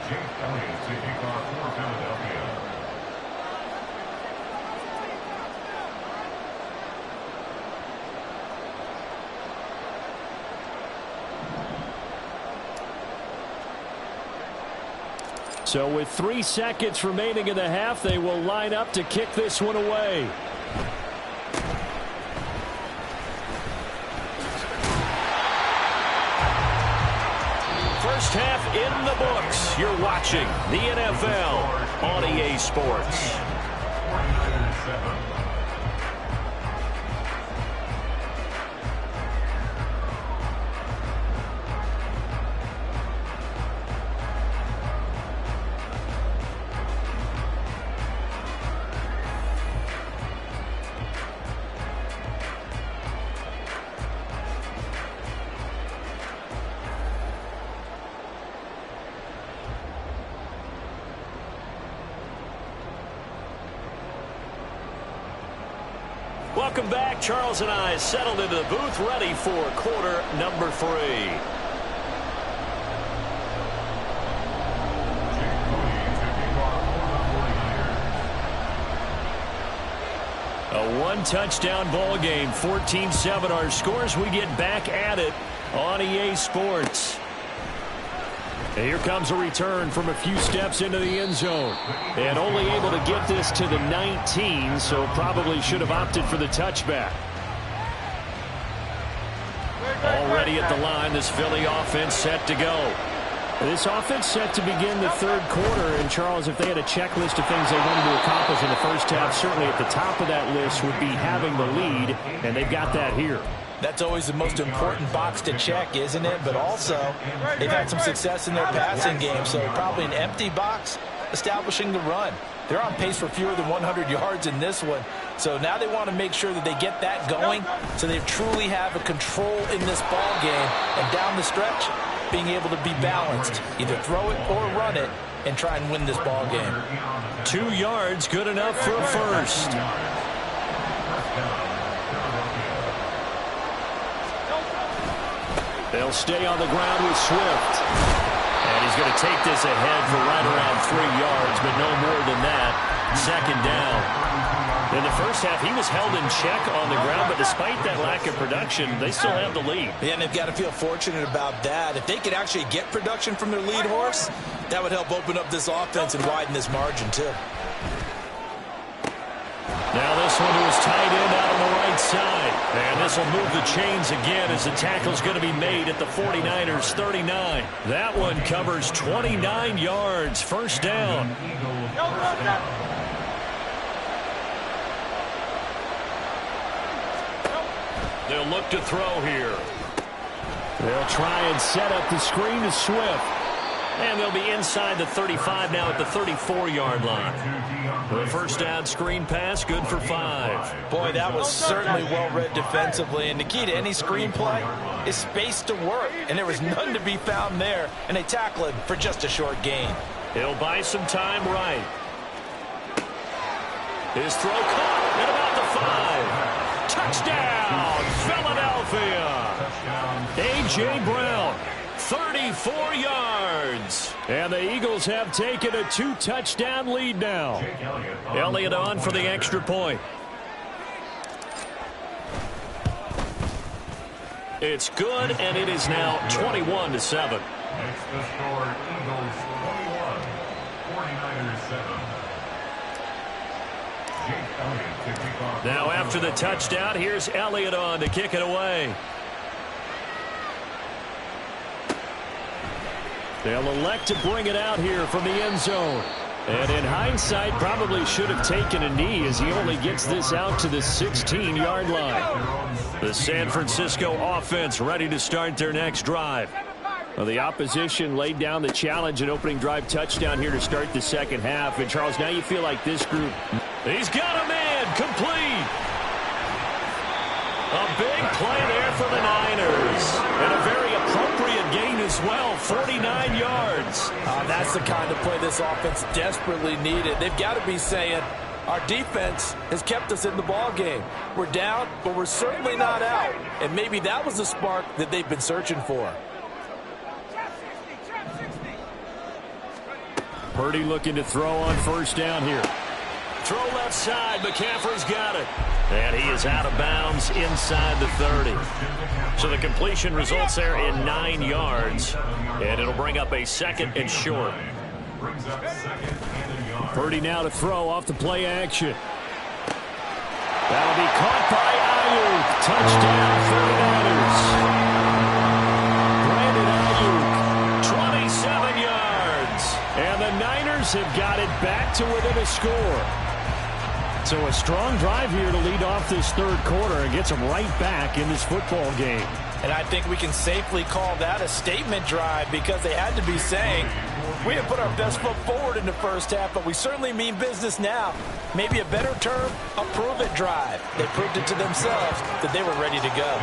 Jake Elliott to kick off for Philadelphia. So with 3 seconds remaining in the half, they will line up to kick this one away. First half in the books. You're watching the NFL on EA Sports. 49ers 7. Welcome back. Charles and I settled into the booth, ready for quarter number 3. A one-touchdown ball game, 14-7 our scores. We get back at it on EA Sports. And here comes a return from a few steps into the end zone. And only able to get this to the 19, so probably should have opted for the touchback. Already at the line, this Philly offense set to go. This offense set to begin the third quarter. And, Charles, if they had a checklist of things they wanted to accomplish in the first half, certainly at the top of that list would be having the lead, and they've got that here. That's always the most important box to check, isn't it? But also, they've had some success in their passing game, so probably an empty box establishing the run. They're on pace for fewer than 100 yards in this one, so now they want to make sure that they get that going so they truly have a control in this ball game, and down the stretch, being able to be balanced, either throw it or run it, and try and win this ball game. 2 yards, good enough for a first. They'll stay on the ground with Swift. And he's going to take this ahead for right around 3 yards, but no more than that. Second down. In the first half, he was held in check on the ground, but despite that lack of production, they still have the lead. Yeah, and they've got to feel fortunate about that. If they could actually get production from their lead horse, that would help open up this offense and widen this margin, too. Now this one to his tight end out on the right side. And this will move the chains again as the tackle's going to be made at the 49ers 39. That one covers 29 yards. First down. They'll look to throw here. They'll try and set up the screen to Swift. And they'll be inside the 35 now at the 34-yard line. The first down screen pass, good for 5. Boy, that was certainly well-read defensively. And the key to any screen play is space to work. And there was none to be found there. And they tackle it for just a short gain. He'll buy some time right. His throw caught at about the 5. Touchdown, Philadelphia. A.J. Brown. 34 yards. And the Eagles have taken a 2-touchdown lead now. Elliott on for the extra point. It's good, and it is now 21-7. Next to score, Eagles 21, 49ers 7. Now after the touchdown, here's Elliott on to kick it away. They'll elect to bring it out here from the end zone. And in hindsight, probably should have taken a knee as he only gets this out to the 16-yard line. The San Francisco offense ready to start their next drive. Well, the opposition laid down the challenge and opening drive touchdown here to start the second half. And, Charles, now you feel like this group. He's got a man complete. A big play there for the Niners. And a very appropriate gain as well, 49 yards. That's the kind of play this offense desperately needed. They've got to be saying, our defense has kept us in the ball game. We're down, but we're certainly not out. And maybe that was the spark that they've been searching for. Purdy looking to throw on first down here. Throw left side. McCaffrey's got it. And he is out of bounds inside the 30. So the completion results there in 9 yards. And it'll bring up a second and short. Purdy now to throw off the play action. That'll be caught by Ayuk. Touchdown 49ers. Brandon Ayuk, 27 yards. And the Niners have got it back to within a score. So a strong drive here to lead off this third quarter and gets them right back in this football game. And I think we can safely call that a statement drive because they had to be saying, we have put our best foot forward in the first half, but we certainly mean business now. Maybe a better term, a prove-it drive. They proved it to themselves that they were ready to go.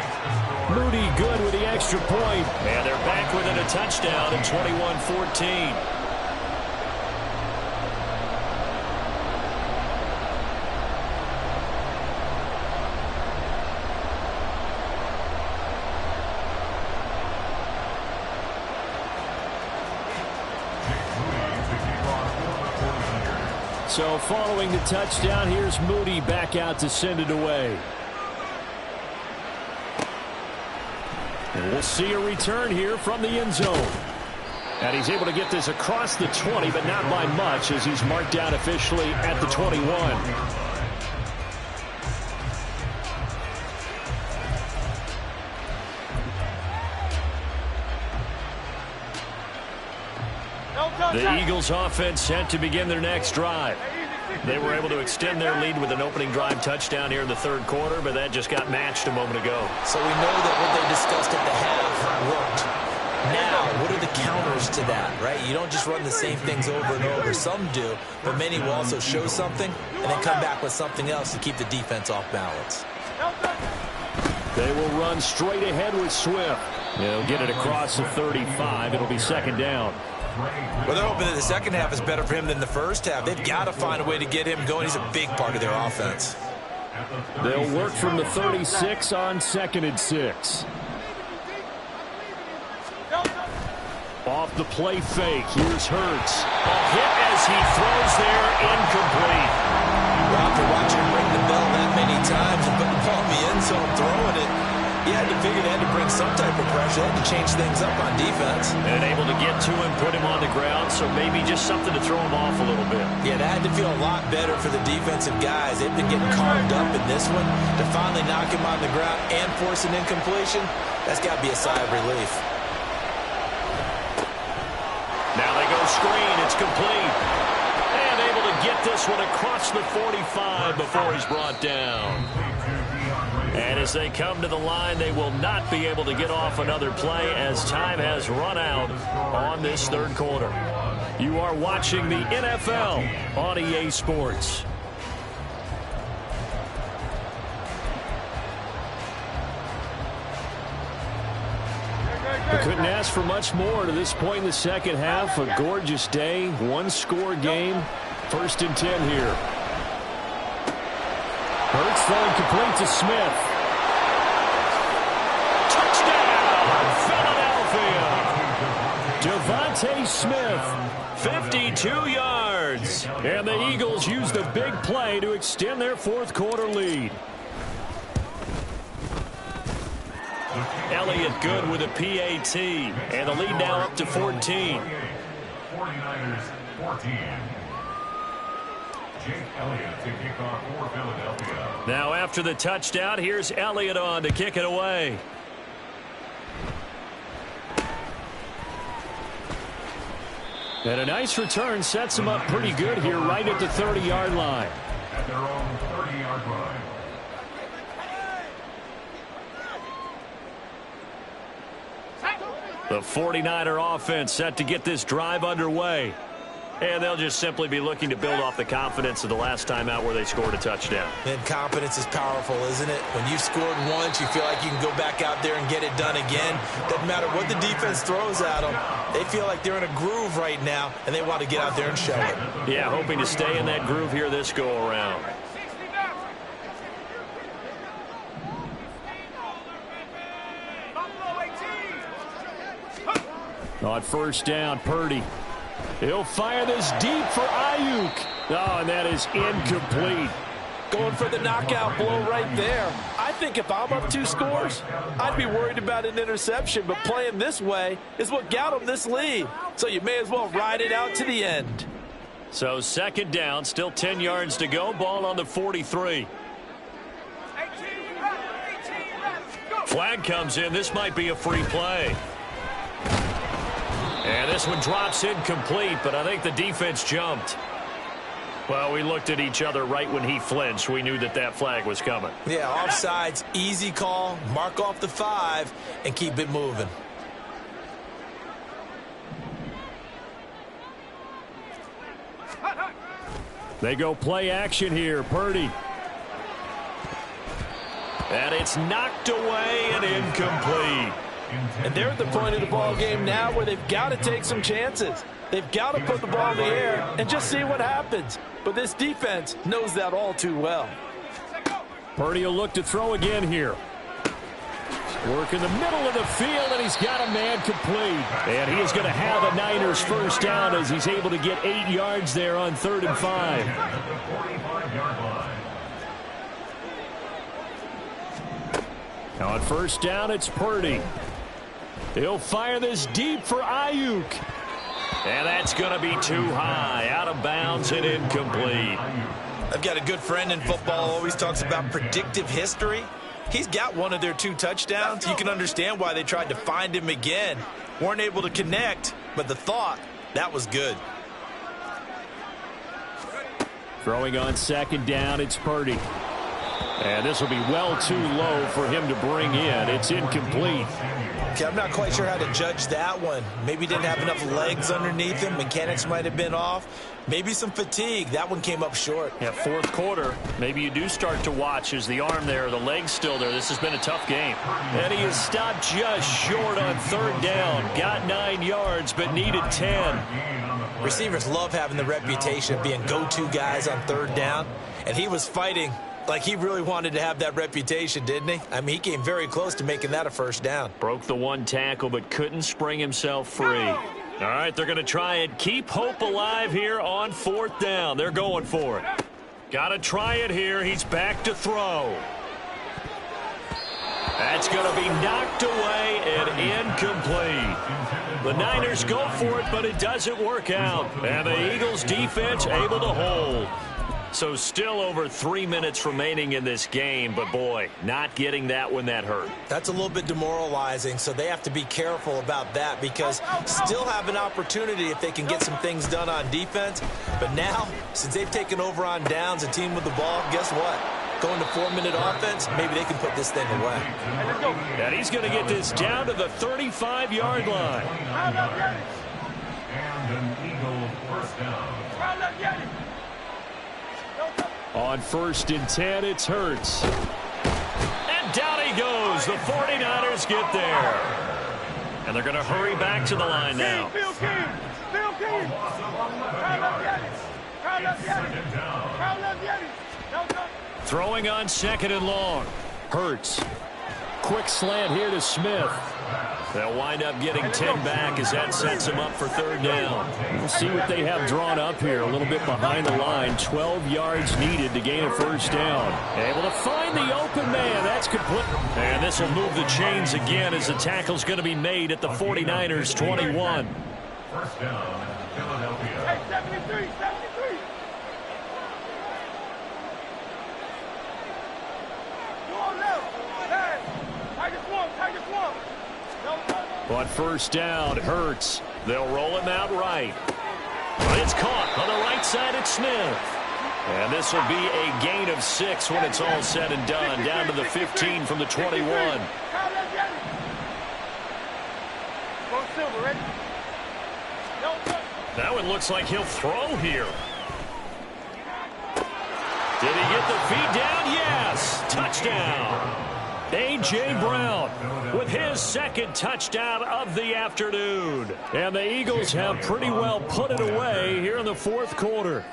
Moody good with the extra point. And they're back within a touchdown at 21-14. So following the touchdown, here's Moody back out to send it away. And we'll see a return here from the end zone. And he's able to get this across the 20, but not by much as he's marked down officially at the 21. The Eagles offense set to begin their next drive. They were able to extend their lead with an opening drive touchdown here in the third quarter, but that just got matched a moment ago. So we know that what they discussed at the half worked. Now, what are the counters to that, right? You don't just run the same things over and over. Some do, but many will also show something and then come back with something else to keep the defense off balance. They will run straight ahead with Swift. They'll get it across the 35. It'll be second down. Well, they're hoping that the second half is better for him than the first half. They've got to find a way to get him going. He's a big part of their offense. They'll work from the 36 on 2nd and 6. Off the play fake. Here's Hurts. A hit as he throws there, incomplete. Well, after watching him ring the bell that many times and put the ball in the end zone, throwing it, he had to figure they had to bring some type of pressure. They had to change things up on defense. And able to get to him, put him on the ground, so maybe just something to throw him off a little bit. Yeah, that had to feel a lot better for the defensive guys. They've been getting carved up in this one. To finally knock him on the ground and force an incompletion, that's got to be a sigh of relief. Now they go screen. It's complete. And able to get this one across the 45 before he's brought down. And as they come to the line, they will not be able to get off another play as time has run out on this third quarter. You are watching the NFL on EA Sports. We couldn't ask for much more to this point in the second half. A gorgeous day, one-score game. 1st and 10 here. Hurts throwing complete to Smith. Touchdown, Philadelphia. Devontae Smith, 52 yards. And the Eagles use the big play to extend their fourth quarter lead. Elliott good with a PAT, and the lead now up to 14. 49ers 14. Jake Elliott to kick off for Philadelphia. Now after the touchdown, here's Elliott on to kick it away. And a nice return sets him up pretty good here right at the 30-yard line. At their own 30-yard line. The 49er offense set to get this drive underway. And they'll just simply be looking to build off the confidence of the last time out where they scored a touchdown. And confidence is powerful, isn't it? When you've scored once, you feel like you can go back out there and get it done again. Doesn't matter what the defense throws at them. They feel like they're in a groove right now, and they want to get out there and show it. Yeah, hoping to stay in that groove here this go-around. On 1st down, Purdy. He'll fire this deep for Ayuk. Oh, and that is incomplete. Going for the knockout blow right there. I think if I'm up 2 scores, I'd be worried about an interception, but playing this way is what got them this lead. So you may as well ride it out to the end. So 2nd down, still 10 yards to go. Ball on the 43. Flag comes in. This might be a free play. And this one drops incomplete, but I think the defense jumped. Well, we looked at each other right when he flinched. We knew that that flag was coming. Yeah, offsides, easy call, mark off the 5, and keep it moving. They go play action here, Purdy. And it's knocked away and incomplete. And they're at the point of the ball game now where they've got to take some chances. They've got to put the ball in the air and just see what happens. But this defense knows that all too well. Purdy will look to throw again here. Work in the middle of the field, and he's got a man complete. And he is going to have a Niners 1st down as he's able to get 8 yards there on 3rd and 5. Now on 1st down, it's Purdy. He'll fire this deep for Ayuk. And that's going to be too high. Out of bounds and incomplete. I've got a good friend in football, always talks about predictive history. He's got one of their 2 touchdowns. You can understand why they tried to find him again. Weren't able to connect, but the thought, that was good. Throwing on 2nd down, it's Purdy. And this will be well too low for him to bring in. It's incomplete. Okay, I'm not quite sure how to judge that one. Maybe didn't have enough legs underneath him. Mechanics might have been off. Maybe some fatigue. That one came up short. Yeah, 4th quarter. Maybe you do start to watch as the arm there, the leg's still there. This has been a tough game. And he is stopped just short on 3rd down. Got 9 yards, but needed 10. Receivers love having the reputation of being go-to guys on 3rd down. And he was fighting like he really wanted to have that reputation, didn't he? I mean, he came very close to making that a 1st down. Broke the 1 tackle, but couldn't spring himself free. All right, they're going to try and keep hope alive here on 4th down. They're going for it. Got to try it here. He's back to throw. That's going to be knocked away and incomplete. The Niners go for it, but it doesn't work out. And the Eagles defense able to hold. So still over 3 minutes remaining in this game, but boy, not getting that when that hurt. That's a little bit demoralizing, so they have to be careful about that because still have an opportunity if they can get some things done on defense. But now, since they've taken over on downs, a team with the ball, guess what? going to 4-minute offense, maybe they can put this thing away. And he's going to get this down to the 35-yard line. And an Eagle first down. On 1st and 10, it's Hurts. And down he goes. The 49ers get there. And they're going to hurry back to the line now. Throwing on 2nd and long. Hurts. Quick slant here to Smith. They'll wind up getting 10 back as that sets them up for 3rd down. We'll see what they have drawn up here. A little bit behind the line. 12 yards needed to gain a 1st down. Able to find the open man. That's complete. And this will move the chains again as the tackle's going to be made at the 49ers 21. First down, Philadelphia. Hey, 73. Go on left. Hey, Tiger Swamp. But 1st down, Hurts. They'll roll him out right. But it's caught on the right side at Smith. And this will be a gain of 6 when it's all said and done. Down to the 15 from the 21. That one looks like he'll throw here. Did he get the feet down? Yes. Touchdown. A.J. Brown with his 2nd touchdown of the afternoon. And the Eagles have pretty well put it away here in the 4th quarter.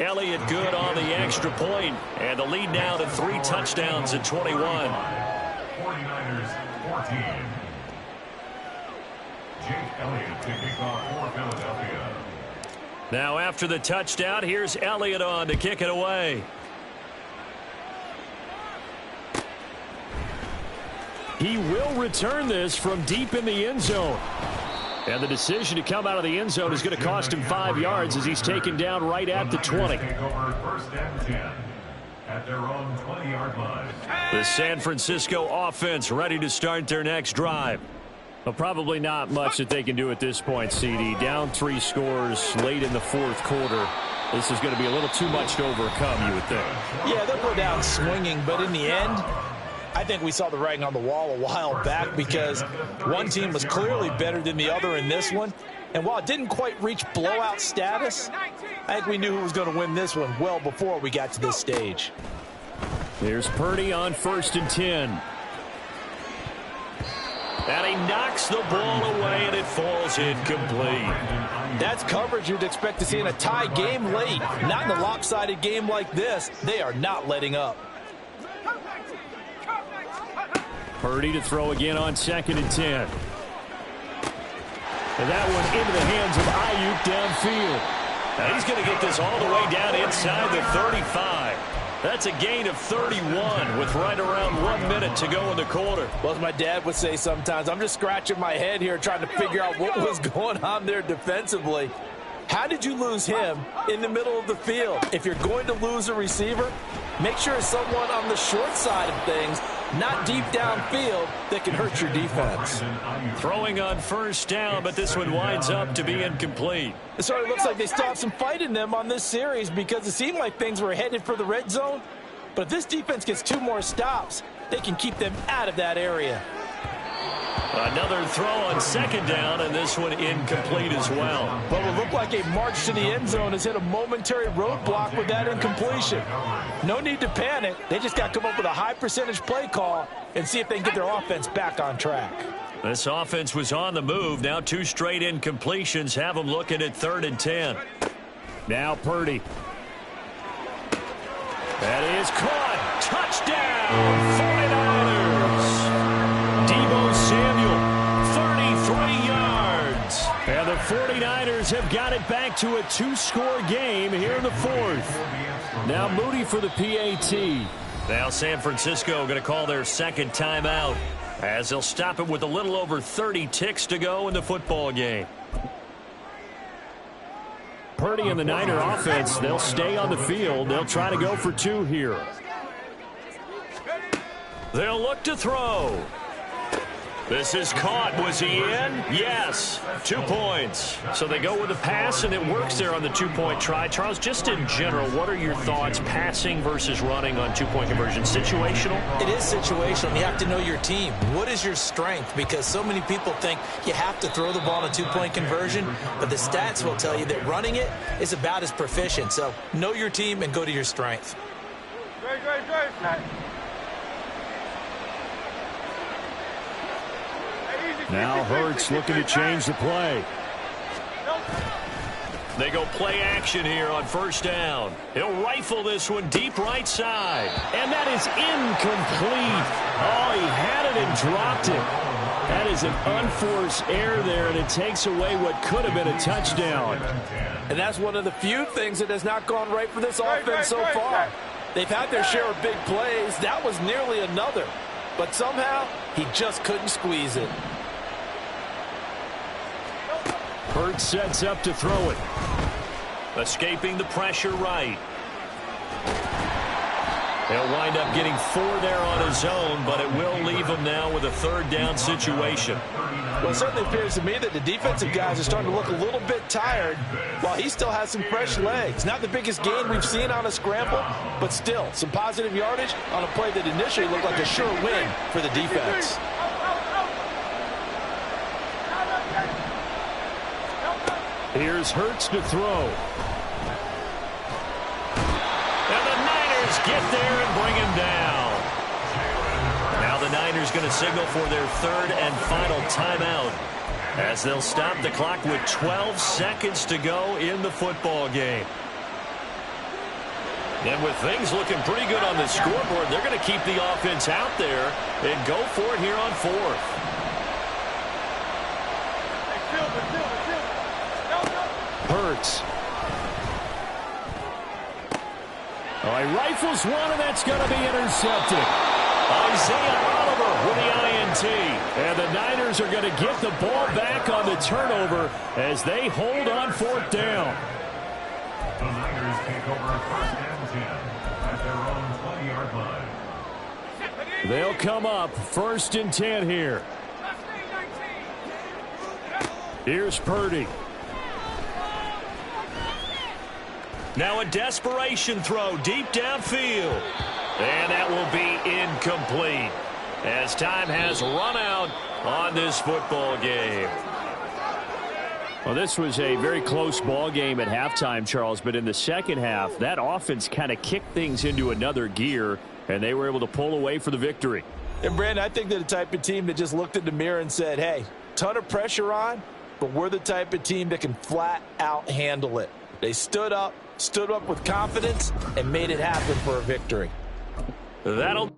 Elliott good on the extra point, and the lead now to 3 touchdowns at 21. 49ers 14. Jake Elliott to kick off for Philadelphia. Now after the touchdown, here's Elliott on to kick it away. He will return this from deep in the end zone. And the decision to come out of the end zone is going to cost him 5 yards as he's taken down right at the 20. Take over 1st and 10 at their own 20-yard line. The San Francisco offense ready to start their next drive. Well, probably not much that they can do at this point, CD. Down 3 scores late in the 4th quarter. This is going to be a little too much to overcome, you would think. Yeah, they'll go down swinging, but in the end, I think we saw the writing on the wall a while back because one team was clearly better than the other in this one. And while it didn't quite reach blowout status, I think we knew who was going to win this one well before we got to this stage. Here's Purdy on 1st and 10. And he knocks the ball away, and it falls incomplete. That's coverage you'd expect to see in a tie game late. Not in a lopsided game like this. They are not letting up. Purdy to throw again on 2nd and 10. And that one into the hands of Ayuk downfield. Now he's going to get this all the way down inside the 35. That's a gain of 31 with right around 1 minute to go in the quarter. Well, as my dad would say sometimes, I'm just scratching my head here trying to figure out what was going on there defensively. How did you lose him in the middle of the field? If you're going to lose a receiver, make sure it's someone on the short side of things, not deep downfield, that can hurt your defense. Throwing on 1st down, but this one winds up to be incomplete. It sort of looks like they still have some fight in them on this series because it seemed like things were headed for the red zone. But if this defense gets 2 more stops, they can keep them out of that area. Another throw on 2nd down, and this one incomplete as well. But it looked like a march to the end zone has hit a momentary roadblock with that incompletion. No need to panic. They just got to come up with a high percentage play call and see if they can get their offense back on track. This offense was on the move. Now 2 straight incompletions have them looking at 3rd and 10. Now Purdy. That is caught. Touchdown, 49ers. Deebo Samuel, 33 yards. And the 49ers have got it back to a 2-score game here in the 4th. Now Moody for the PAT. Now San Francisco going to call their 2nd timeout as they'll stop it with a little over 30 ticks to go in the football game. Purdy and the Niner offense, they'll stay on the field. They'll try to go for 2 here. They'll look to throw. This is caught. Was he in? Yes. 2 points. So they go with a pass, and it works there on the two-point try. Charles, just in general, what are your thoughts passing versus running on two-point conversion? Situational? It is situational. You have to know your team. What is your strength? Because so many people think you have to throw the ball in a two-point conversion, but the stats will tell you that running it is about as proficient. So know your team and go to your strength. Now Hurts looking to change the play. They go play action here on first down. He'll rifle this one deep right side. And that is incomplete. Oh, he had it and dropped it. That is an unforced error there, and it takes away what could have been a touchdown. And that's one of the few things that has not gone right for this offense so far. They've had their share of big plays. That was nearly another. But somehow, he just couldn't squeeze it. Hurts sets up to throw it. Escaping the pressure right. He'll wind up getting 4 there on his own, but it will leave him now with a third down situation. Well, it certainly appears to me that the defensive guys are starting to look a little bit tired while he still has some fresh legs. Not the biggest gain we've seen on a scramble, but still some positive yardage on a play that initially looked like a sure win for the defense. Here's Hurts to throw. And the Niners get there and bring him down. Now the Niners going to signal for their third and final timeout as they'll stop the clock with 12 seconds to go in the football game. And with things looking pretty good on the scoreboard, they're going to keep the offense out there and go for it here on fourth. Hurts. Oh, he rifles one, and that's going to be intercepted. Isaiah Oliver with the INT. And the Niners are going to get the ball back on the turnover as they hold on fourth down. The Niners take over first and 10 at their own 20-yard line. They'll come up first and 10 here. Here's Purdy. Now a desperation throw deep downfield. And that will be incomplete as time has run out on this football game. Well, this was a very close ball game at halftime, Charles, but in the second half, that offense kind of kicked things into another gear, and they were able to pull away for the victory. And, Brandon, I think they're the type of team that just looked in the mirror and said, hey, ton of pressure on, but we're the type of team that can flat out handle it. They stood up with confidence, and made it happen for a victory. That'll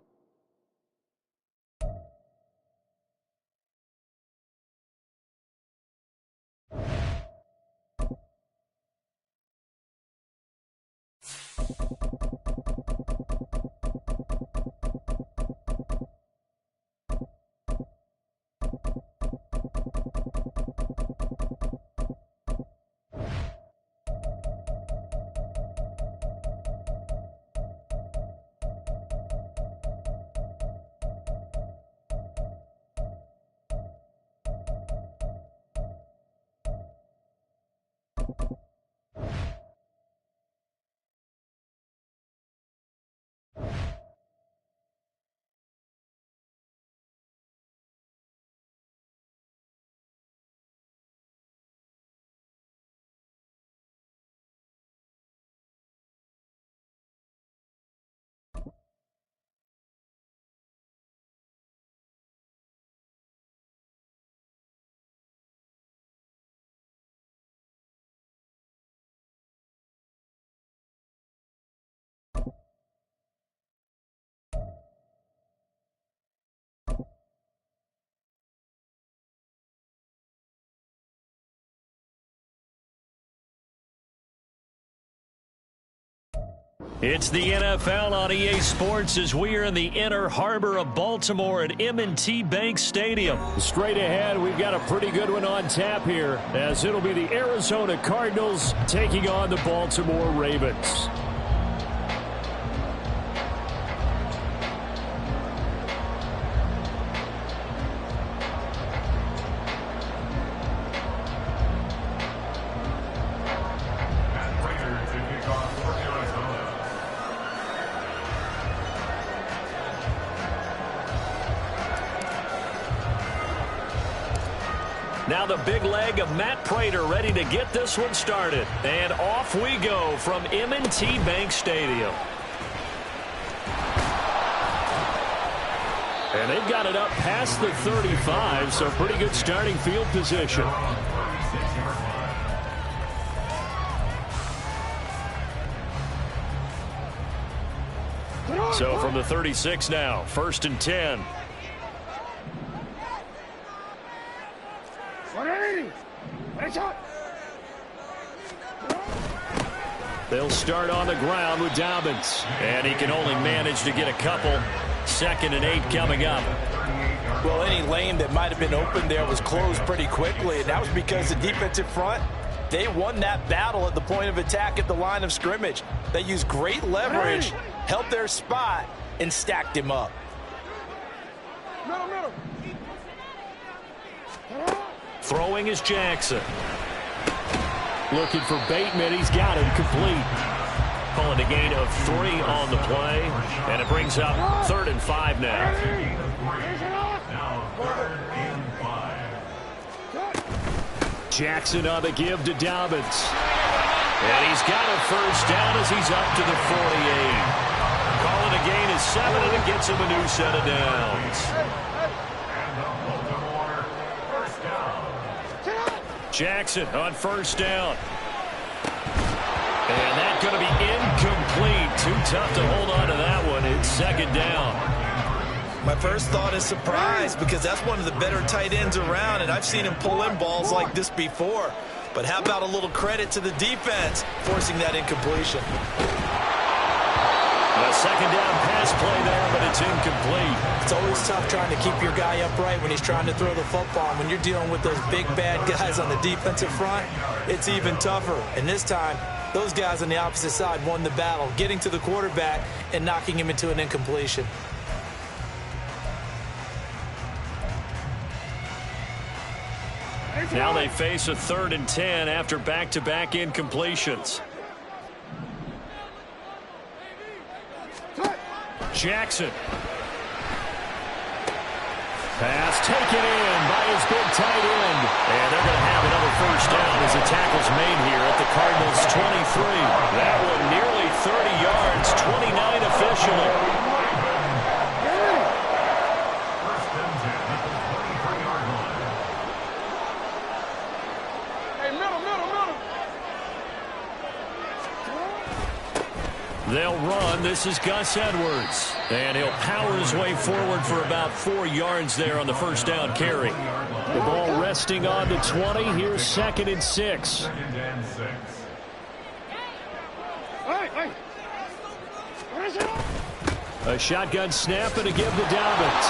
It's the NFL on EA Sports as we are in the inner harbor of Baltimore at M&T Bank Stadium. Straight ahead, we've got a pretty good one on tap here, as it'll be the Arizona Cardinals taking on the Baltimore Ravens. Now the big leg of Matt Prater ready to get this one started. And off we go from M&T Bank Stadium. And they've got it up past the 35, so pretty good starting field position. So from the 36 now, 1st and 10. 180. They'll start on the ground with Dobbins. And he can only manage to get a couple. 2nd and 8 coming up. Well, any lane that might have been open there was closed pretty quickly, and that was because the defensive front, they won that battle at the point of attack at the line of scrimmage. They used great leverage, held their spot, and stacked him up. Middle. Throwing is Jackson. Looking for Bateman. He's got him complete. Calling a gain of 3 on the play. And it brings up 3rd and 5 now. Now 3rd and 5. Jackson on the give to Dobbins. And he's got a first down as he's up to the 48. Calling a gain of 7, and it gets him a new set of downs. And the Baltimore first down. Jackson on first down. And that's going to be incomplete. Too tough to hold on to that one. It's 2nd down. My first thought is surprise, because that's one of the better tight ends around, and I've seen him pull in balls like this before. But how about a little credit to the defense forcing that incompletion? A 2nd down pass play there, but it's incomplete. It's always tough trying to keep your guy upright when he's trying to throw the football. And when you're dealing with those big, bad guys on the defensive front, it's even tougher. And this time, those guys on the opposite side won the battle, getting to the quarterback and knocking him into an incompletion. Now they face a 3rd and 10 after back-to-back incompletions. Jackson. Pass taken in by his big tight end. And they're going to have another first down as the tackle's made here at the Cardinals' 23. That one nearly 30 yards, 29 officially. First and 10 at the 23-yard line. Hey, middle. They'll run. This is Gus Edwards. And he'll power his way forward for about 4 yards there on the first down carry. The ball resting on the 20. Here's 2nd and 6. 2nd and 6. Hey. A shotgun snap and a give to Dobbins.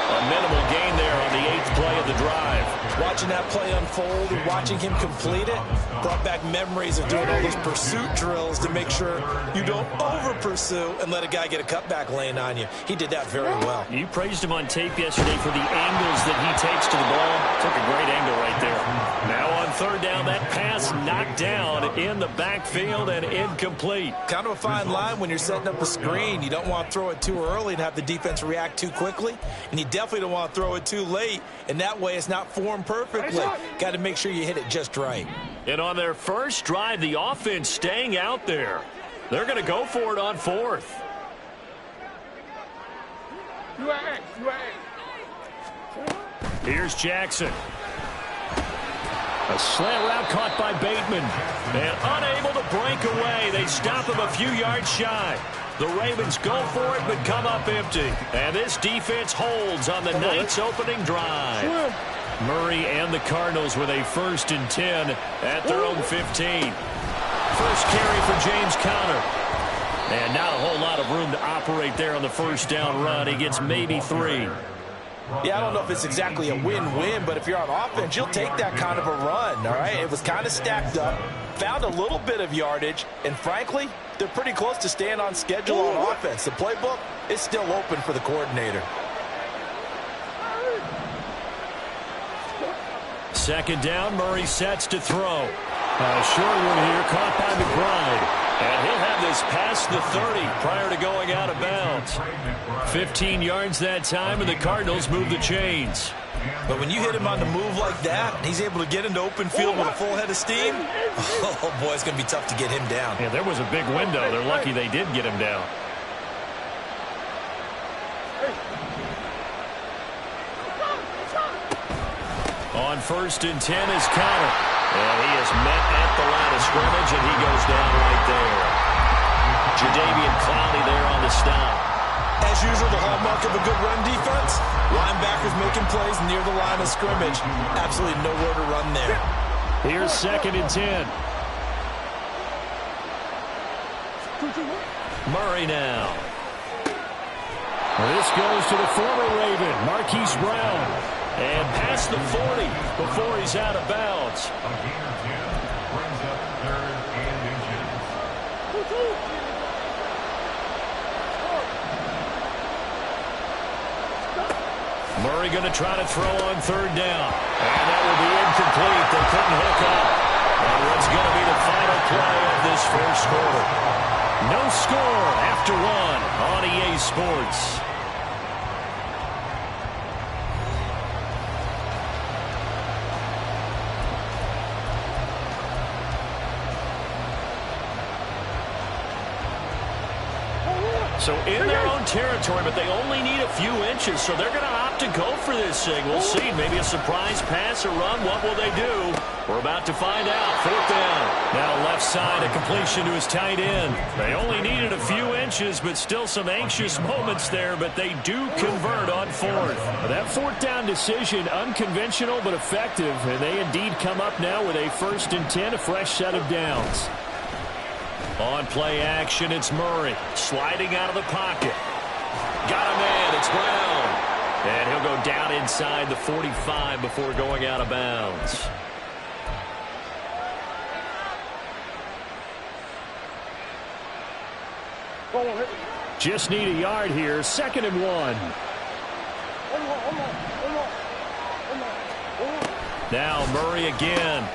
A minimal gain there on the 8th play of the drive. Watching that play unfold and watching him complete it brought back memories of doing all those pursuit drills to make sure you don't over-pursue and let a guy get a cutback lane on you. He did that very well. You praised him on tape yesterday for the angles that he takes to the ball. Took a great angle right there. Now on 3rd down, that pass knocked down in the backfield and incomplete. Kind of a fine line when you're setting up a screen. You don't want to throw it too early and have the defense react too quickly. And you definitely don't want to throw it too late. And that way it's not formed perfectly. Got to make sure you hit it just right. And on their first drive, the offense staying out there. They're going to go for it on 4th. Here's Jackson. A slant route caught by Bateman. And unable to break away. They stop him a few yards shy. The Ravens go for it, but come up empty. And this defense holds on the night's opening drive. Murray and the Cardinals with a 1st and 10 at their own 15. First carry for James Conner. And not a whole lot of room to operate there on the first down run. He gets maybe 3. Yeah, I don't know if it's exactly a win-win, but if you're on offense, you'll take that kind of a run, all right? It was kind of stacked up, found a little bit of yardage, and frankly, they're pretty close to staying on schedule on offense. The playbook is still open for the coordinator. 2nd down, Murray sets to throw. A short one here, caught by McBride. And he'll have this past the 30 prior to going out of bounds. 15 yards that time, and the Cardinals move the chains. But when you hit him on the move like that, he's able to get into open field with a full head of steam, oh, boy, it's going to be tough to get him down. Yeah, there was a big window. They're lucky they did get him down. On 1st and 10 is Connor. And he is met at the line of scrimmage, and he goes down right there. Jadeveon Clowney there on the stop. As usual, the hallmark of a good run defense, linebackers making plays near the line of scrimmage. Absolutely nowhere to run there. Here's 2nd and 10. Murray now. This goes to the former Raven, Marquise Brown. And past the 40 before he's out of bounds. A gain of 10 brings up 3rd and inches. Murray going to try to throw on 3rd down. And that will be incomplete. They couldn't hook up. And what's going to be the final play of this 1st quarter? No score after 1 on EA Sports. So in their own territory, but they only need a few inches, so they're going to opt to go for this thing. We'll see. Maybe a surprise pass or run. What will they do? We're about to find out. 4th down. Now left side, a completion to his tight end. They only needed a few inches, but still some anxious moments there, but they do convert on 4th. That 4th down decision, unconventional but effective, and they indeed come up now with a 1st and 10, a fresh set of downs. On play action, it's Murray. Sliding out of the pocket. Got a man, it's Brown. And he'll go down inside the 45 before going out of bounds. Just need a yard here, 2nd and 1. Now Murray again.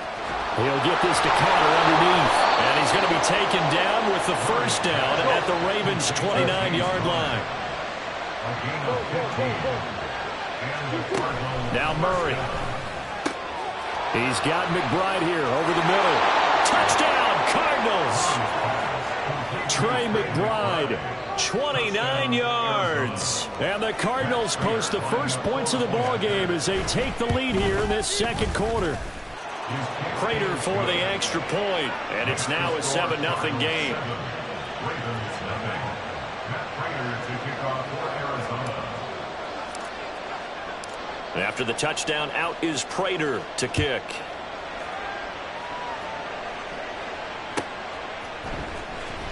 He'll get this to Connor underneath. And he's going to be taken down with the 1st down at the Ravens' 29-yard line. A gain of 15. And the Cardinals. Now Murray. He's got McBride here over the middle. Touchdown, Cardinals. Trey McBride. 29 yards. And the Cardinals post the first points of the ball game as they take the lead here in this 2nd quarter. Prater for the extra point, and it's now a 7-0 game. Ravens nothing. Matt Prater to kick off for Arizona. And after the touchdown, out is Prater to kick.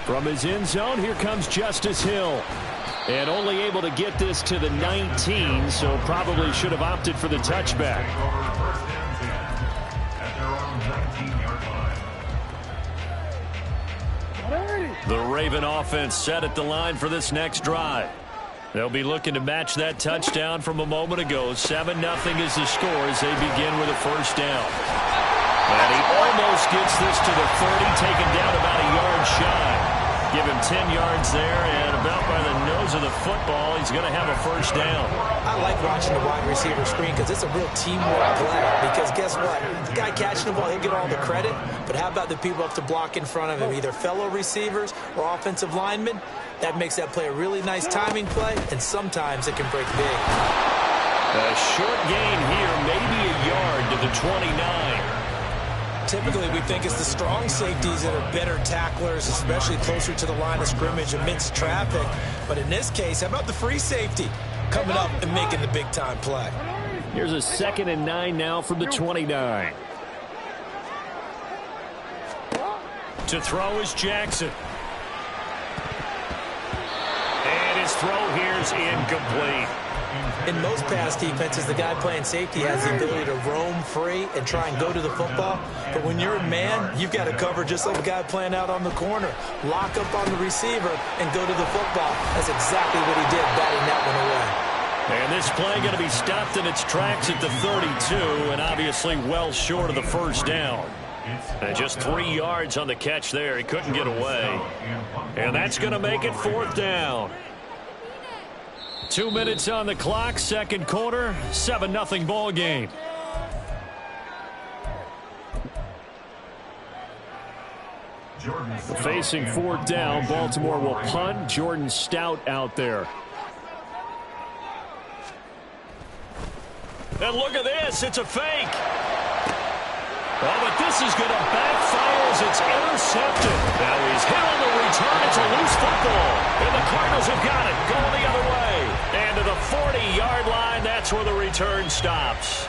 From his end zone, here comes Justice Hill. And only able to get this to the 19, so probably should have opted for the touchback. The Raven offense set at the line for this next drive. They'll be looking to match that touchdown from a moment ago. 7-0 is the score as they begin with a 1st down. And he almost gets this to the 30, taken down about a yard shy. Give him 10 yards there, and about by the nose of the football, he's going to have a 1st down. I like watching the wide receiver screen because it's a real teamwork play. Because guess what? The guy catching the ball, he'll get all the credit. But how about the people up to block in front of him, either fellow receivers or offensive linemen? That makes that play a really nice timing play, and sometimes it can break big. A short gain here, maybe a yard to the 29. Typically, we think it's the strong safeties that are better tacklers, especially closer to the line of scrimmage amidst traffic. But in this case, how about the free safety coming up and making the big-time play? Here's a 2nd and 9 now from the 29. To throw is Jackson. And his throw here's incomplete. In most pass defenses, the guy playing safety has the ability to roam free and try and go to the football. But when you're a man, you've got to cover just like a guy playing out on the corner. Lock up on the receiver and go to the football. That's exactly what he did, batting that one away. And this play going to be stopped in its tracks at the 32, and obviously well short of the 1st down. And just 3 yards on the catch there. He couldn't get away. And that's going to make it 4th down. 2 minutes on the clock, second quarter, 7-0 ball game. Facing 4th down, Baltimore will punt. Jordan Stout out there. And look at this, it's a fake. Oh, but this is going to backfire as it's intercepted. Now he's hit on the return. It's a loose football. And the Cardinals have got it, going the other way. And to the 40-yard line, that's where the return stops.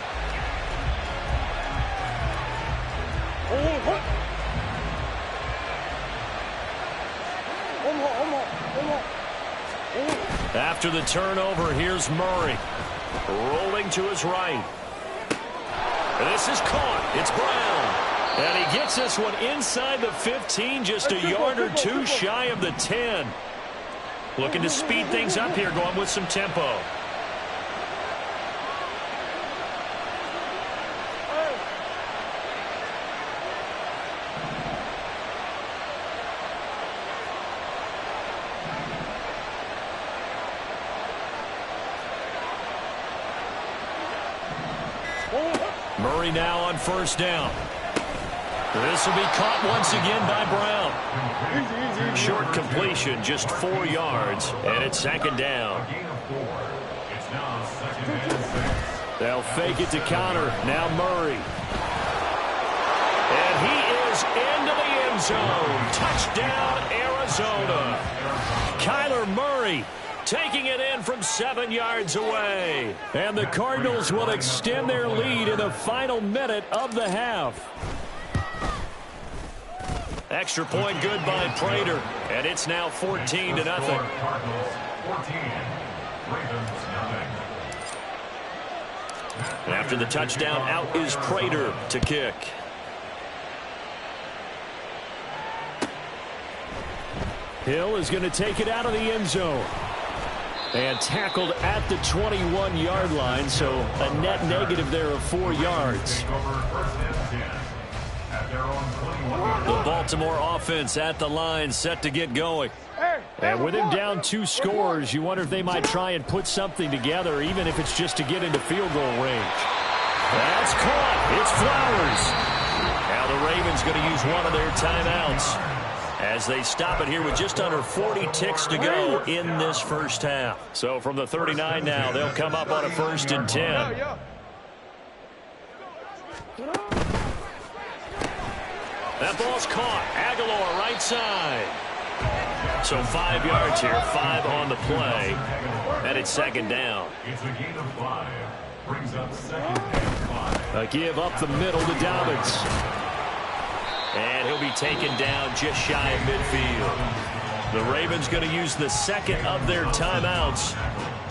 After the turnover, here's Murray. Rolling to his right. This is caught. It's Brown. And he gets this one inside the 15, just a yard or two shy of the 10. Looking to speed things up here, going with some tempo. Murray now on 1st down. This will be caught once again by Brown. Short completion, just 4 yards, and it's 2nd down. They'll fake it to counter. Now Murray. And he is into the end zone. Touchdown, Arizona. Kyler Murray taking it in from 7 yards away. And the Cardinals will extend their lead in the final minute of the half. Extra point good by Prater. And it's now 14-0. And after the touchdown, out is Prater to kick. Hill is going to take it out of the end zone. And tackled at the 21-yard line, so a net negative there of 4 yards. The Baltimore offense at the line, set to get going. And with him down 2 scores, you wonder if they might try and put something together, even if it's just to get into field goal range. That's caught. It's Flowers. Now the Ravens going to use one of their timeouts as they stop it here with just under 40 ticks to go in this first half. So from the 39 now, they'll come up on a 1st and 10. That ball's caught. Aguilar right side. So 5 yards here, 5 on the play. And it's 2nd down. It's a gain of 5. Brings up 2nd and 5. A give up the middle to Dobbins. And he'll be taken down just shy of midfield. The Ravens going to use the 2nd of their timeouts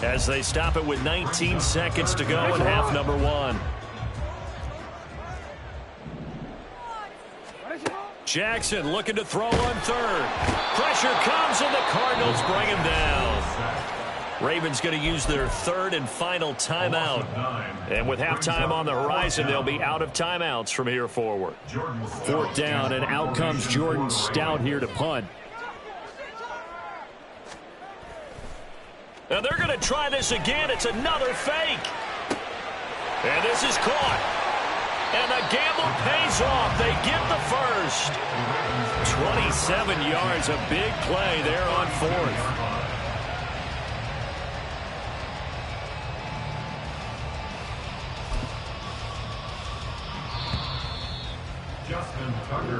as they stop it with 19 seconds to go in half number 1. Jackson looking to throw on 3rd. Pressure comes and the Cardinals bring him down. Ravens going to use their 3rd and final timeout. And with halftime on the horizon, they'll be out of timeouts from here forward. 4th down, and out comes Jordan Stout here to punt. And they're going to try this again. It's another fake. And this is caught. And the gamble pays off. They get the first. 27 yards, a big play there on 4th.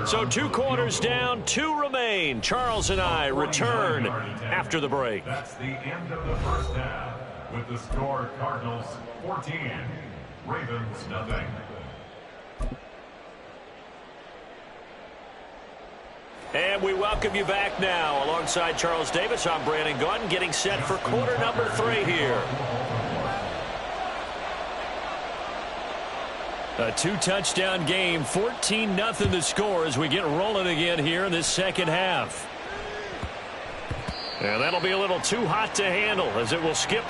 So 2 quarters down, 2 remain. Charles and I return after the break. That's the end of the first half. With the score, Cardinals 14, Ravens nothing. And we welcome you back now. Alongside Charles Davis, I'm Brandon Gunn, getting set for quarter number 3 here. A 2-touchdown game, 14-0 the score as we get rolling again here in this second half. And that'll be a little too hot to handle as it will skip.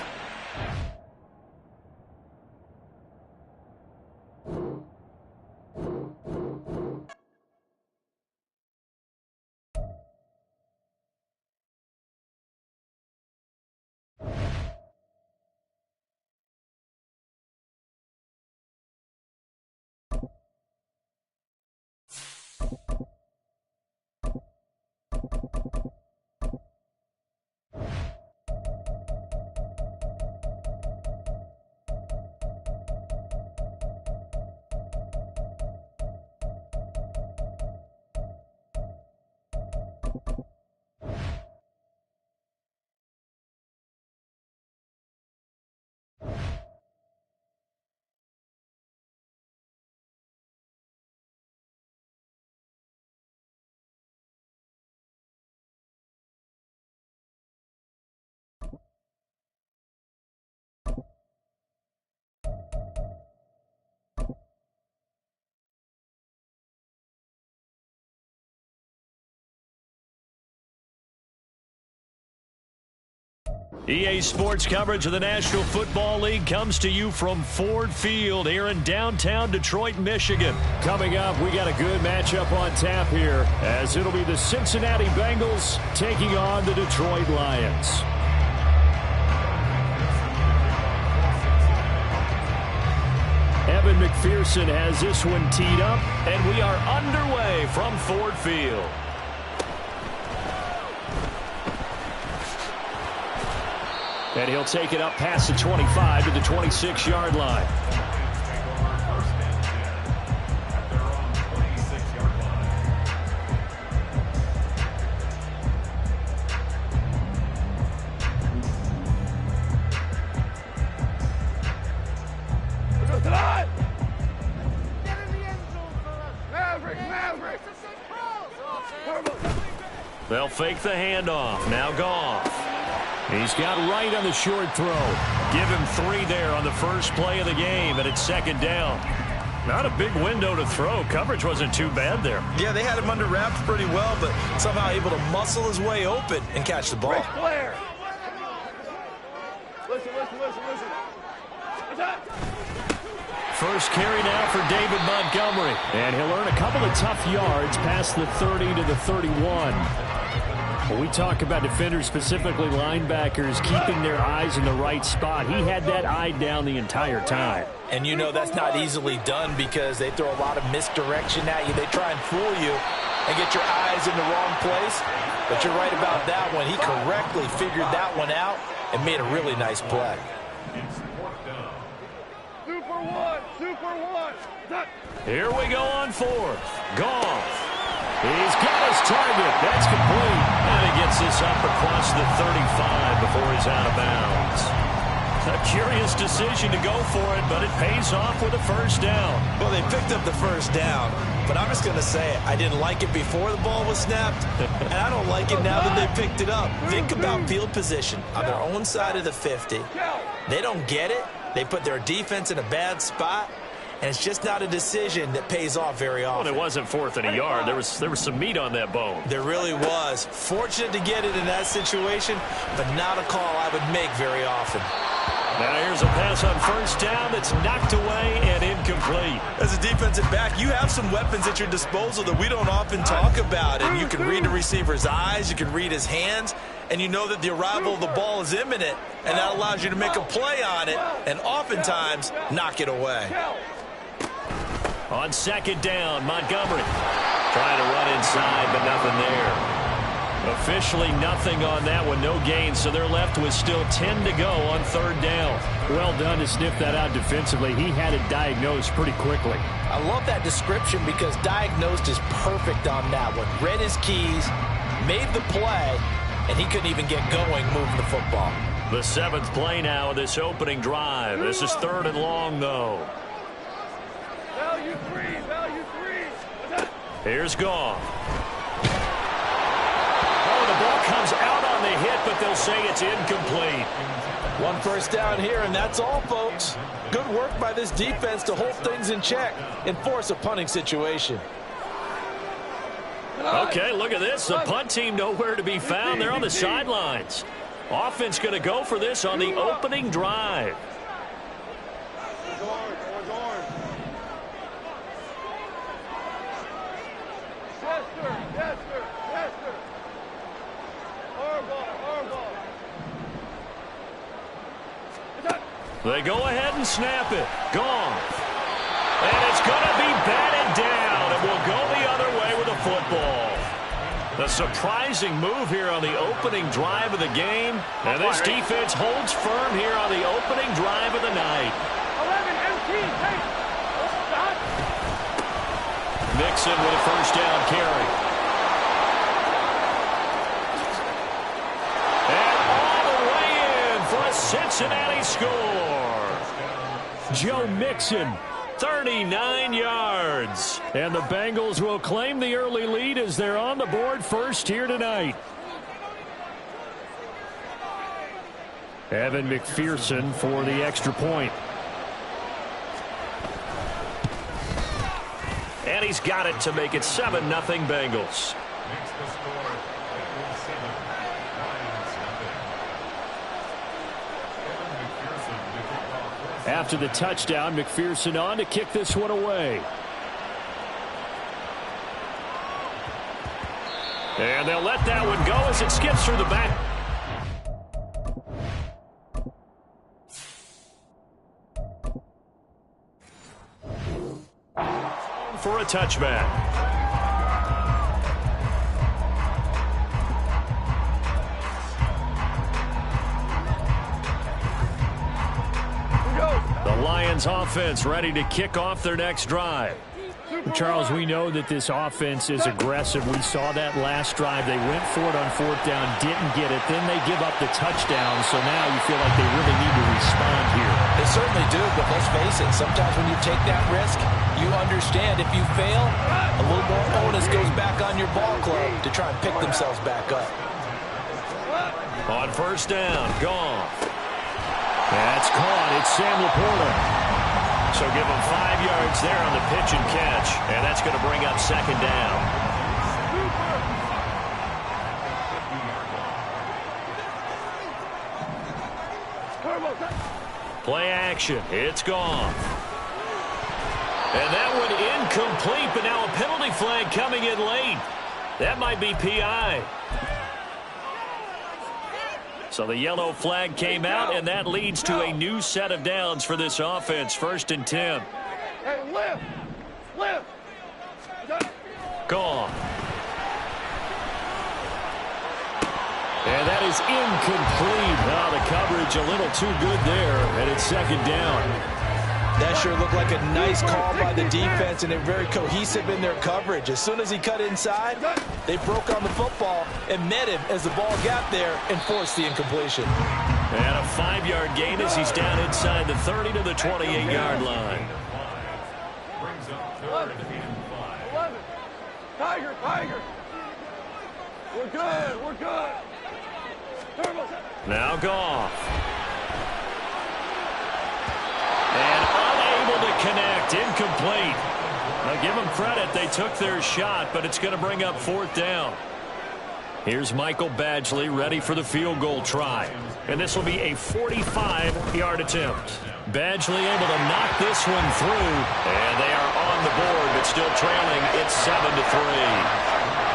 EA Sports coverage of the National Football League comes to you from Ford Field here in downtown Detroit, Michigan. Coming up, we got a good matchup on tap here, as it'll be the Cincinnati Bengals taking on the Detroit Lions. Evan McPherson has this one teed up, and we are underway from Ford Field. And he'll take it up past the 25 to the 26-yard line. They'll fake the handoff. Now Goff. He's got right on the short throw. Give him 3 there on the first play of the game, and it's second down. Not a big window to throw. Coverage wasn't too bad there. Yeah, they had him under wraps pretty well, but somehow able to muscle his way open and catch the ball. Listen. First carry now for David Montgomery. And he'll earn a couple of tough yards past the 30 to the 31. When we talk about defenders, specifically linebackers, keeping their eyes in the right spot, he had that eye down the entire time. And you know that's not easily done because they throw a lot of misdirection at you. They try and fool you and get your eyes in the wrong place. But you're right about that one. He correctly figured that one out and made a really nice play. Super one. Here we go on fourth. Goff. He's got his target. That's complete. And he gets this up across the 35 before he's out of bounds. A curious decision to go for it, but it pays off with a first down. Well, they picked up the first down, but I'm just going to say it. I didn't like it before the ball was snapped, and I don't like it now that they picked it up. Think about field position on their own side of the 50. They don't get it. They put their defense in a bad spot. And it's just not a decision that pays off very often. Well, it wasn't 4th and a yard. There was some meat on that bone. There really was. Fortunate to get it in that situation, but not a call I would make very often. Now here's a pass on first down that's knocked away and incomplete. As a defensive back, you have some weapons at your disposal that we don't often talk about. And you can read the receiver's eyes, you can read his hands, and you know that the arrival of the ball is imminent, and that allows you to make a play on it and oftentimes knock it away. On second down, Montgomery trying to run inside, but nothing there. Officially nothing on that one, no gain, so they're left with still 10 to go on third down. Well done to sniff that out defensively. He had it diagnosed pretty quickly. I love that description because diagnosed is perfect on that one. Read his keys, made the play, and he couldn't even get going moving the football. The 7th play now of this opening drive. This is 3rd and long, though. Value three. Here's Goff. Oh, the ball comes out on the hit, but they'll say it's incomplete. One first down here, and that's all, folks. Good work by this defense to hold things in check and force a punting situation. Okay, look at this. The punt team nowhere to be found. They're on the sidelines. Offense going to go for this on the opening drive. They go ahead and snap it. Goff. And it's going to be batted down, and we'll go the other way with the football. A surprising move here on the opening drive of the game. And this defense holds firm here on the opening drive of the night. 11, 18, hey. Mixon with a first down carry. And all the way in for a Cincinnati score. Joe Mixon, 39 yards. And the Bengals will claim the early lead as they're on the board first here tonight. Evan McPherson for the extra point. And he's got it to make it 7-0 Bengals. After the touchdown, McPherson on to kick this one away. And they'll let that one go as it skips through the back. For a touchback. The Lions offense ready to kick off their next drive. Charles, we know that this offense is aggressive. We saw that last drive. They went for it on fourth down, didn't get it. Then they give up the touchdown, so now you feel like they really need to respond here. They certainly do, but let's face it, sometimes when you take that risk, you understand if you fail, a little more onus goes back on your ball club to try and pick themselves back up. On first down, gone. That's caught. It's Sam Laporta. So give him 5 yards there on the pitch and catch. And that's going to bring up second down. Play action. It's gone. And that one incomplete, but now a penalty flag coming in late. That might be PI. So the yellow flag came out, and that leads to a new set of downs for this offense. 1st and 10. Hey, lift! Lift! Gone. And that is incomplete. Now the coverage a little too good there, and it's second down. That sure looked like a nice call by the defense, and they're very cohesive in their coverage. As soon as he cut inside, they broke on the football and met him as the ball got there and forced the incompletion. And a 5-yard gain as he's down inside the 30 to the 28-yard line. Brings up 3rd and 5. 11. Tiger, Tiger. We're good, we're good. Now Goff. And unable to connect, incomplete. Now give them credit, they took their shot, but it's going to bring up 4th down. Here's Michael Badgley ready for the field goal try. And this will be a 45-yard attempt. Badgley able to knock this one through. And they are on the board, but still trailing. It's 7-3.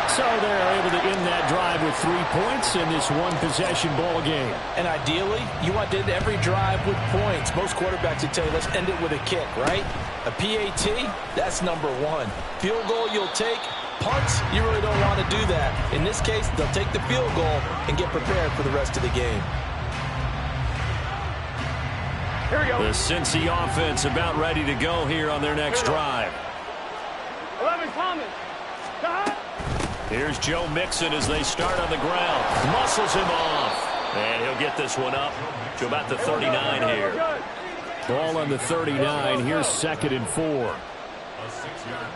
So they're able to end that drive with 3 points in this one-possession ball game. And ideally, you want to end every drive with points. Most quarterbacks would tell you, let's end it with a kick, right? A PAT, that's number 1. Field goal you'll take. Punts, you really don't want to do that. In this case, they'll take the field goal and get prepared for the rest of the game. Here we go. The Cincy offense about ready to go here on their next drive. 11 Thomas. Here's Joe Mixon as they start on the ground. Muscles him off. And he'll get this one up to about the 39 here. Ball on the 39. Here's 2nd and 4. A 6-yard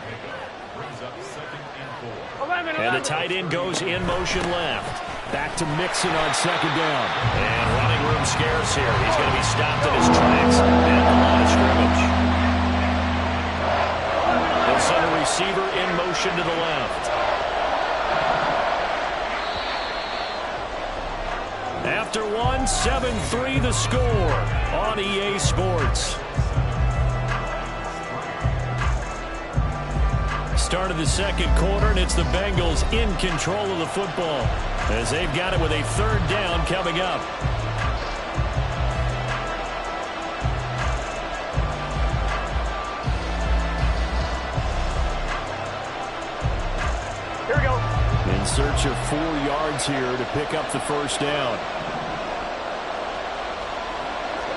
pickup brings up 2nd and 4. And the tight end goes in motion left. Back to Mixon on 2nd down. And running room scarce here. He's going to be stopped in his tracks at the line of scrimmage. They'll send a receiver in motion to the left. After one, 7-3 the score on EA Sports. Start of the second quarter, and it's the Bengals in control of the football as they've got it with a 3rd down coming up. Here we go. In search of 4 yards here to pick up the 1st down.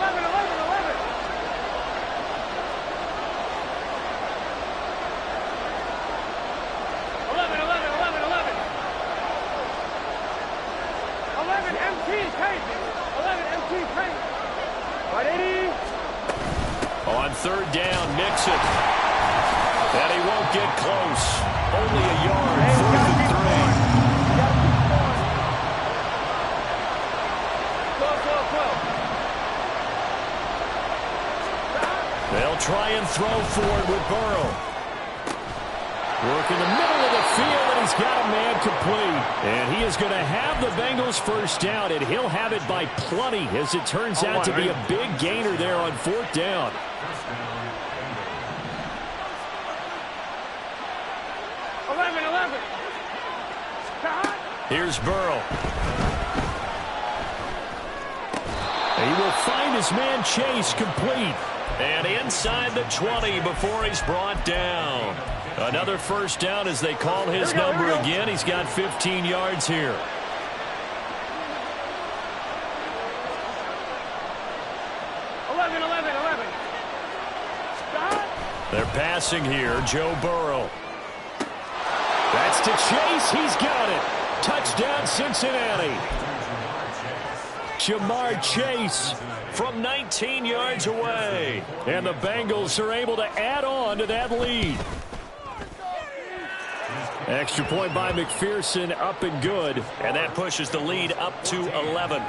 11, 11, 11. 11, 11, 11, 11. 11 MT tape. 11 MT tape. Right, 80. On 3rd down, Mixon. And he won't get close. Only a yard, 4th and 3. They'll try and throw for it with Burrow. Working the middle of the field, and he's got a man complete. And he is going to have the Bengals first down, and he'll have it by plenty, as it turns out to be a big gainer there on fourth down. Here's Burrow. He will find his man Chase complete. And inside the 20 before he's brought down. Another first down as they call his number again. He's got 15 yards here. They're passing here. Joe Burrow. That's to Chase. He's got it. Touchdown, Cincinnati. Jamar Chase from 19 yards away. And the Bengals are able to add on to that lead. Extra point by McPherson, up and good. And that pushes the lead up to 11.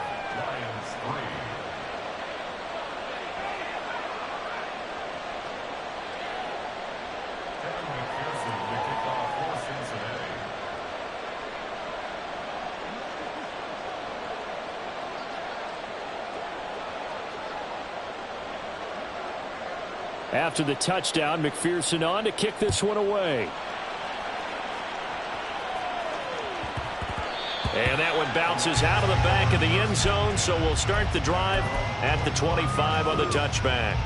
After the touchdown, McPherson on to kick this one away. And that one bounces out of the back of the end zone, so we'll start the drive at the 25 on the touchback.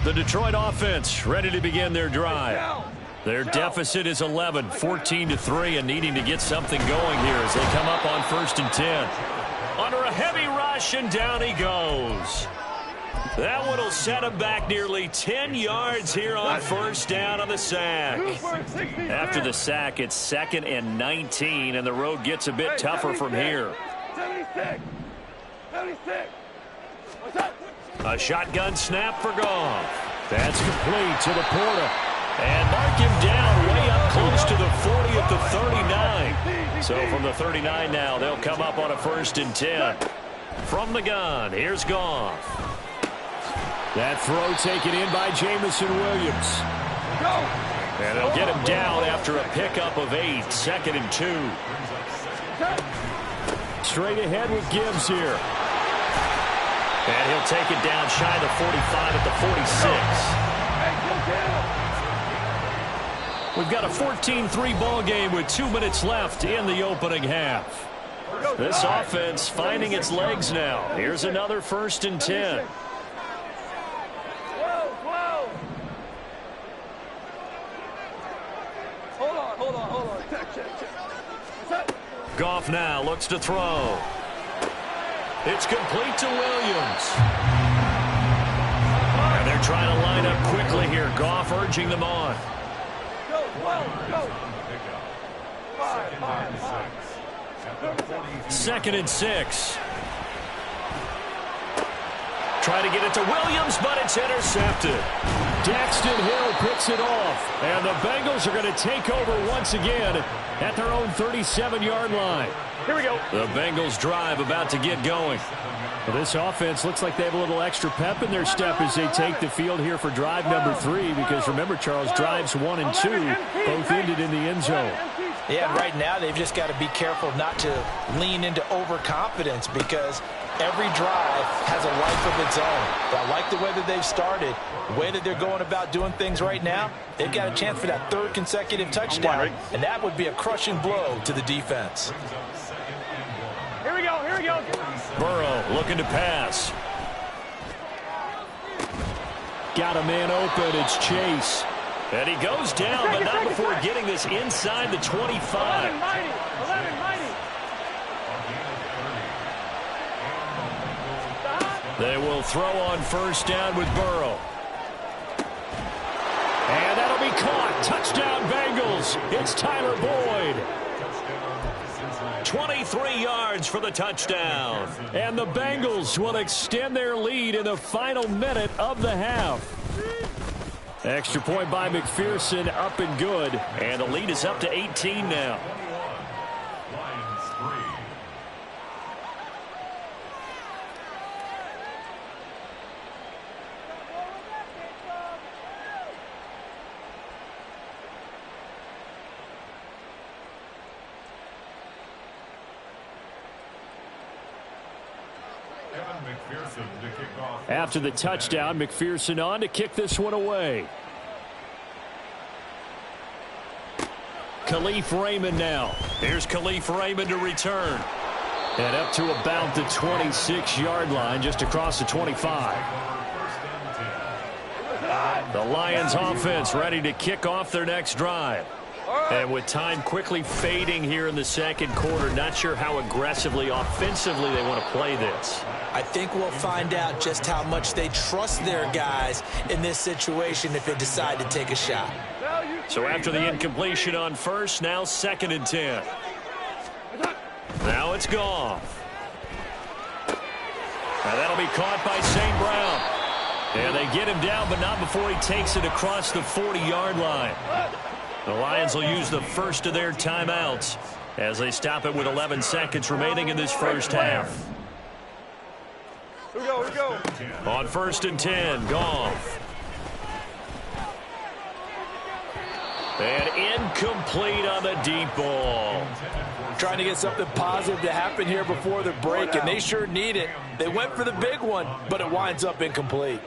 The Detroit offense ready to begin their drive. Their deficit is 11, 14-3, and needing to get something going here as they come up on 1st and 10. Under a heavy rush, and down he goes. That one will set him back nearly 10 yards here on first down on the sack. After the sack, it's 2nd and 19, and the road gets a bit tougher from here. 76. A shotgun snap for Goff. That's complete to the Porter. And mark him down way up close to the 40 at the 39. So from the 39 now, they'll come up on a 1st and 10. From the gun, here's Goff. That throw taken in by Jamison Williams. And they'll get him down after a pickup of 8, 2nd and 2. Straight ahead with Gibbs here. And he'll take it down shy of the 45 at the 46. We've got a 14-3 ball game with 2 minutes left in the opening half. This offense finding its legs now. Here's another 1st and 10. Hold on. Goff now looks to throw. It's complete to Williams. And they're trying to line up quickly here. Goff urging them on. Go. 2nd and 6. Try to get it to Williams, but it's intercepted. Daxton Hill picks it off. And the Bengals are going to take over once again at their own 37-yard line. Here we go. The Bengals drive about to get going. Well, this offense looks like they have a little extra pep in their step as they take the field here for drive number 3. Because remember, Charles, drives 1 and 2 both ended in the end zone. Yeah, right now they've just got to be careful not to lean into overconfidence because every drive has a life of its own. But I like the way that they've started, the way that they're going about doing things right now. They've got a chance for that 3rd consecutive touchdown, and that would be a crushing blow to the defense. Here we go. Burrow looking to pass. Got a man open. It's Chase. And he goes down, but not before getting this inside the 25. 11 mighty. They will throw on 1st down with Burrow. And that'll be caught. Touchdown, Bengals. It's Tyler Boyd. 23 yards for the touchdown. And the Bengals will extend their lead in the final minute of the half. Extra point by McPherson, up and good. And the lead is up to 18 now. After the touchdown, McPherson on to kick this one away. Khalif Raymond now. Here's Khalif Raymond to return. And up to about the 26-yard line, just across the 25. The Lions offense ready to kick off their next drive. And with time quickly fading here in the second quarter, not sure how aggressively, offensively they want to play this. I think we'll find out just how much they trust their guys in this situation if they decide to take a shot. So after the incompletion on first, now 2nd and 10. Now it's Goff. Now that'll be caught by St. Brown. And they get him down, but not before he takes it across the 40-yard line. The Lions will use the first of their timeouts as they stop it with 11 seconds remaining in this first half. Here we go. On 1st and 10, Goff. And incomplete on the deep ball. Trying to get something positive to happen here before the break, and they sure need it. They went for the big one, but it winds up incomplete.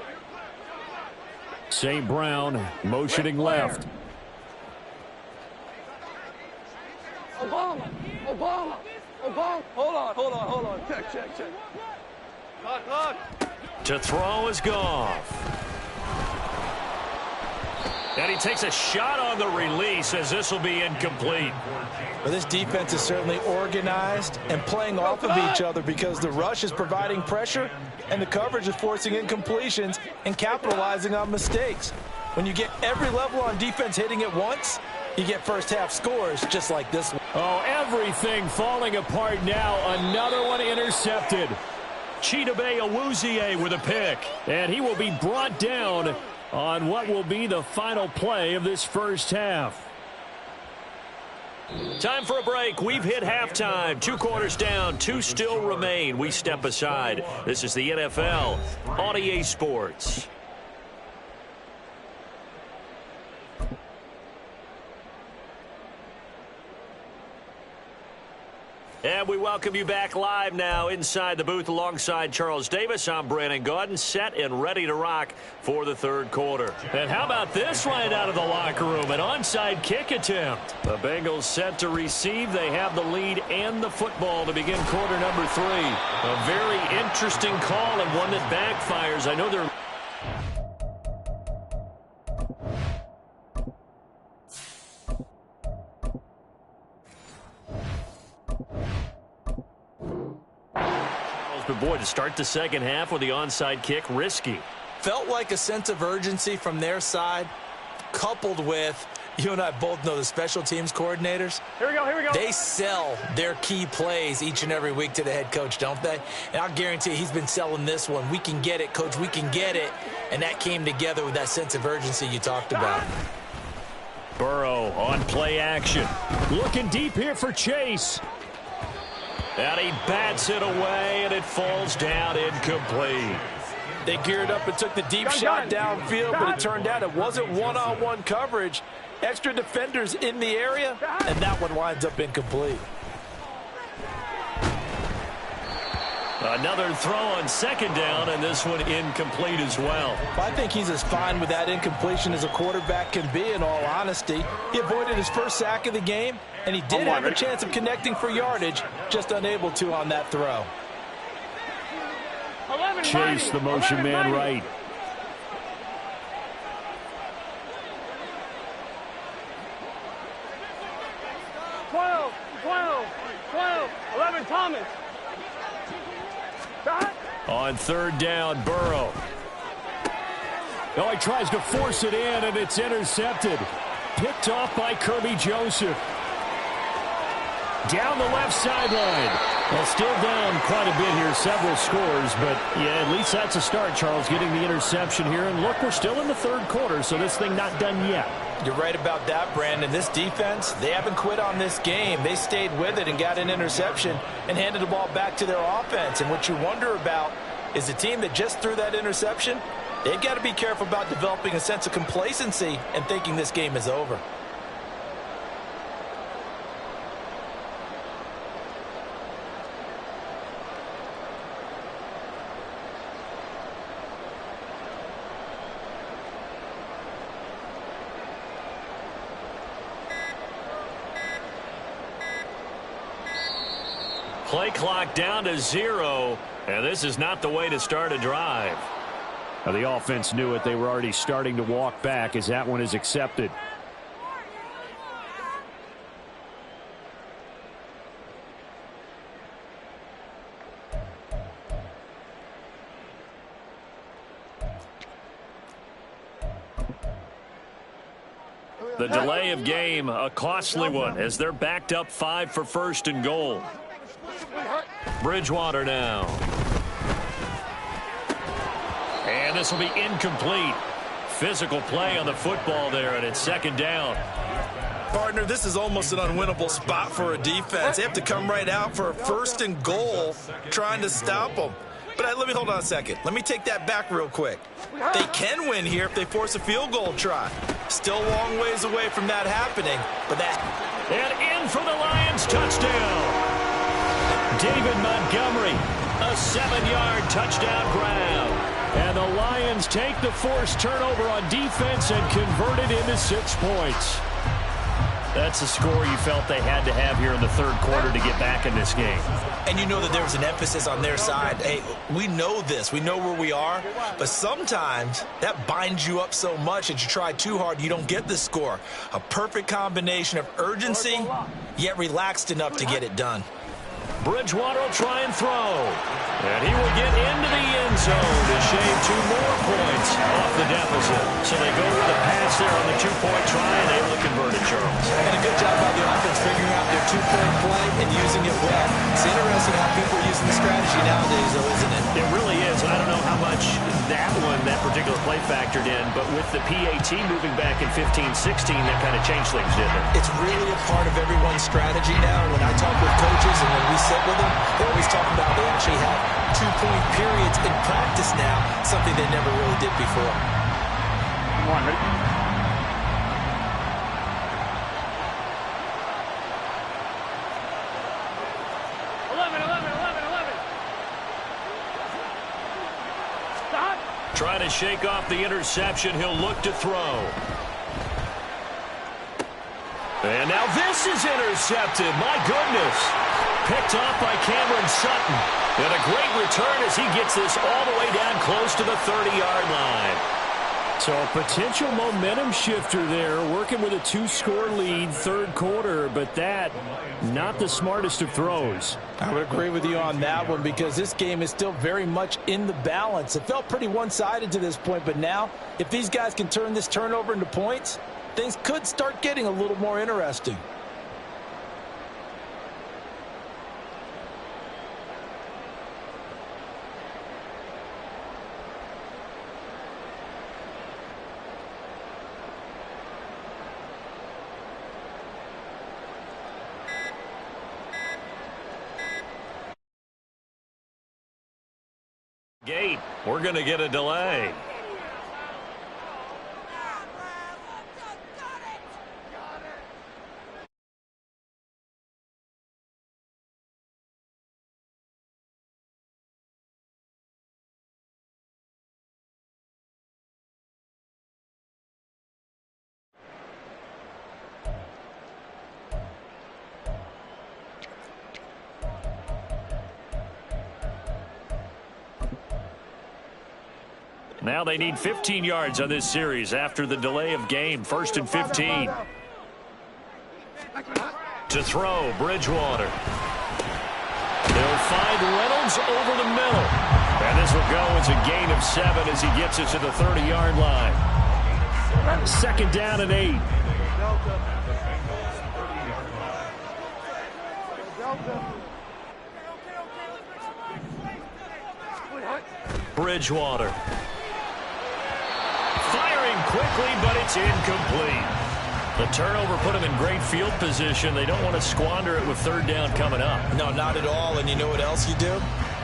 St. Brown motioning left. Obama. Hold on. Check. Clock. To throw is Goff. And he takes a shot on the release as this will be incomplete. Well, this defense is certainly organized and playing off of each other because the rush is providing pressure and the coverage is forcing incompletions and capitalizing on mistakes. When you get every level on defense hitting at once, you get first half scores just like this one. Oh, everything falling apart now. Another one intercepted. Chidobe Awuzie with a pick. And he will be brought down on what will be the final play of this first half. Time for a break. We've hit halftime. 2 quarters down, 2 still remain. We step aside. This is the NFL on EA Sports. And we welcome you back live now inside the booth alongside Charles Davis. I'm Brandon Gaudin, set and ready to rock for the third quarter. And how about this right out of the locker room? An onside kick attempt. The Bengals set to receive. They have the lead and the football to begin quarter number 3. A very interesting call and one that backfires. I know they're... But boy, to start the second half with the onside kick, risky. Felt like a sense of urgency from their side, coupled with, you and I both know the special teams coordinators. Here we go. They sell their key plays each and every week to the head coach, don't they? And I'll guarantee he's been selling this one. We can get it, coach, we can get it. And that came together with that sense of urgency you talked about. Burrow on play action. Looking deep here for Chase. And he bats it away, and it falls down incomplete. They geared up and took the deep shot downfield, but it turned out it wasn't one-on-one coverage. Extra defenders in the area, and that one winds up incomplete. Another throw on second down, and this one incomplete as well. I think he's as fine with that incompletion as a quarterback can be, in all honesty. He avoided his first sack of the game, and he did have a chance of connecting for yardage, just unable to on that throw. Chase, the motion man right. Twelve. 11, Thomas. On third down, Burrow. Oh, he tries to force it in, and it's intercepted. Picked off by Kirby Joseph. Down the left sideline. Well, still down quite a bit here, several scores, but yeah, at least that's a start, Charles, getting the interception here. And look, we're still in the third quarter, so this thing not done yet. You're right about that, Brandon. This defense, they haven't quit on this game. They stayed with it and got an interception and handed the ball back to their offense. And what you wonder about is the team that just threw that interception, they've got to be careful about developing a sense of complacency and thinking this game is over. Play clock down to 0, and this is not the way to start a drive. Now, the offense knew it. They were already starting to walk back as that one is accepted. The delay of game, a costly one, as they're backed up 5 for first and goal. Bridgewater now. And this will be incomplete. Physical play on the football there, and it's second down. Partner, this is almost an unwinnable spot for a defense. They have to come right out for a first and goal, trying to stop them. But let me hold on a second. Let me take that back real quick. They can win here if they force a field goal try. Still a long ways away from that happening, but that... And in for the Lions, touchdown. David Montgomery, a 7-yard touchdown grab. And the Lions take the forced turnover on defense and convert it into 6 points. That's the score you felt they had to have here in the third quarter to get back in this game. And you know that there was an emphasis on their side. Hey, we know this. We know where we are. But sometimes that binds you up so much that you try too hard, you don't get the score. A perfect combination of urgency, yet relaxed enough to get it done. Bridgewater will try and throw. And he will get into the end zone to shave 2 more points off the deficit. So they go with a pass there on the 2-point try and able to convert it, Charles. And a good job by the offense figuring out their 2-point play and using it well. It's interesting how people are using the strategy nowadays, though, isn't it? It really is. And I don't know how much that particular play factored in, but with the PAT moving back in 15-16, that kind of changed things, didn't it? It's really a part of everyone's strategy now. When I talk with coaches and when we sit with them, they always talk about they actually have 2-point periods in practice now, something they never really did before. Come on, ready? Trying to shake off the interception. He'll look to throw. And now this is intercepted. My goodness. Picked off by Cameron Sutton. And a great return as he gets this all the way down close to the 30-yard line. So a potential momentum shifter there, working with a 2-score lead, third quarter, but that, not the smartest of throws. I would agree with you on that one because this game is still very much in the balance. It felt pretty one-sided to this point, but now, if these guys can turn this turnover into points, things could start getting a little more interesting. Gate, we're going to get a delay. Now they need 15 yards on this series after the delay of game. 1st and 15. To throw, Bridgewater. They'll find Reynolds over the middle. And this will go as a gain of 7 as he gets it to the 30-yard line. 2nd down and 8. Bridgewater. Firing quickly, but it's incomplete. The turnover put them in great field position. They don't want to squander it with 3rd down coming up. No, not at all. And you know what else you do?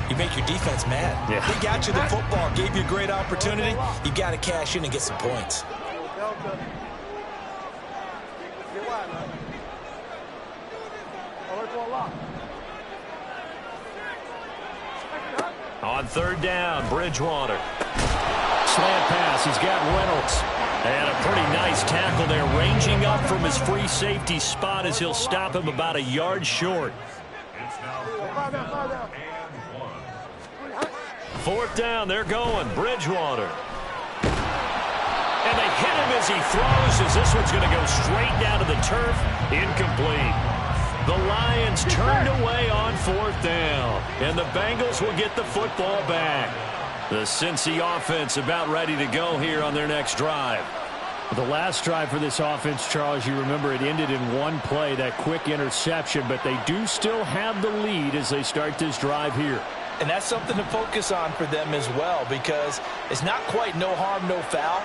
You make your defense mad. Yeah. They got you the football, gave you a great opportunity. You got to cash in and get some points. On 3rd down, Bridgewater. Slant pass. He's got Reynolds. And a pretty nice tackle there, ranging up from his free safety spot as he'll stop him about a yard short. Fourth down, they're going. Bridgewater. And they hit him as he throws, as this one's going to go straight down to the turf. Incomplete. The Lions turned away on fourth down, and the Bengals will get the football back. The Cincy offense about ready to go here on their next drive. The last drive for this offense, Charles, you remember it ended in one play, that quick interception, but they do still have the lead as they start this drive here. And that's something to focus on for them as well, because it's not quite no harm, no foul.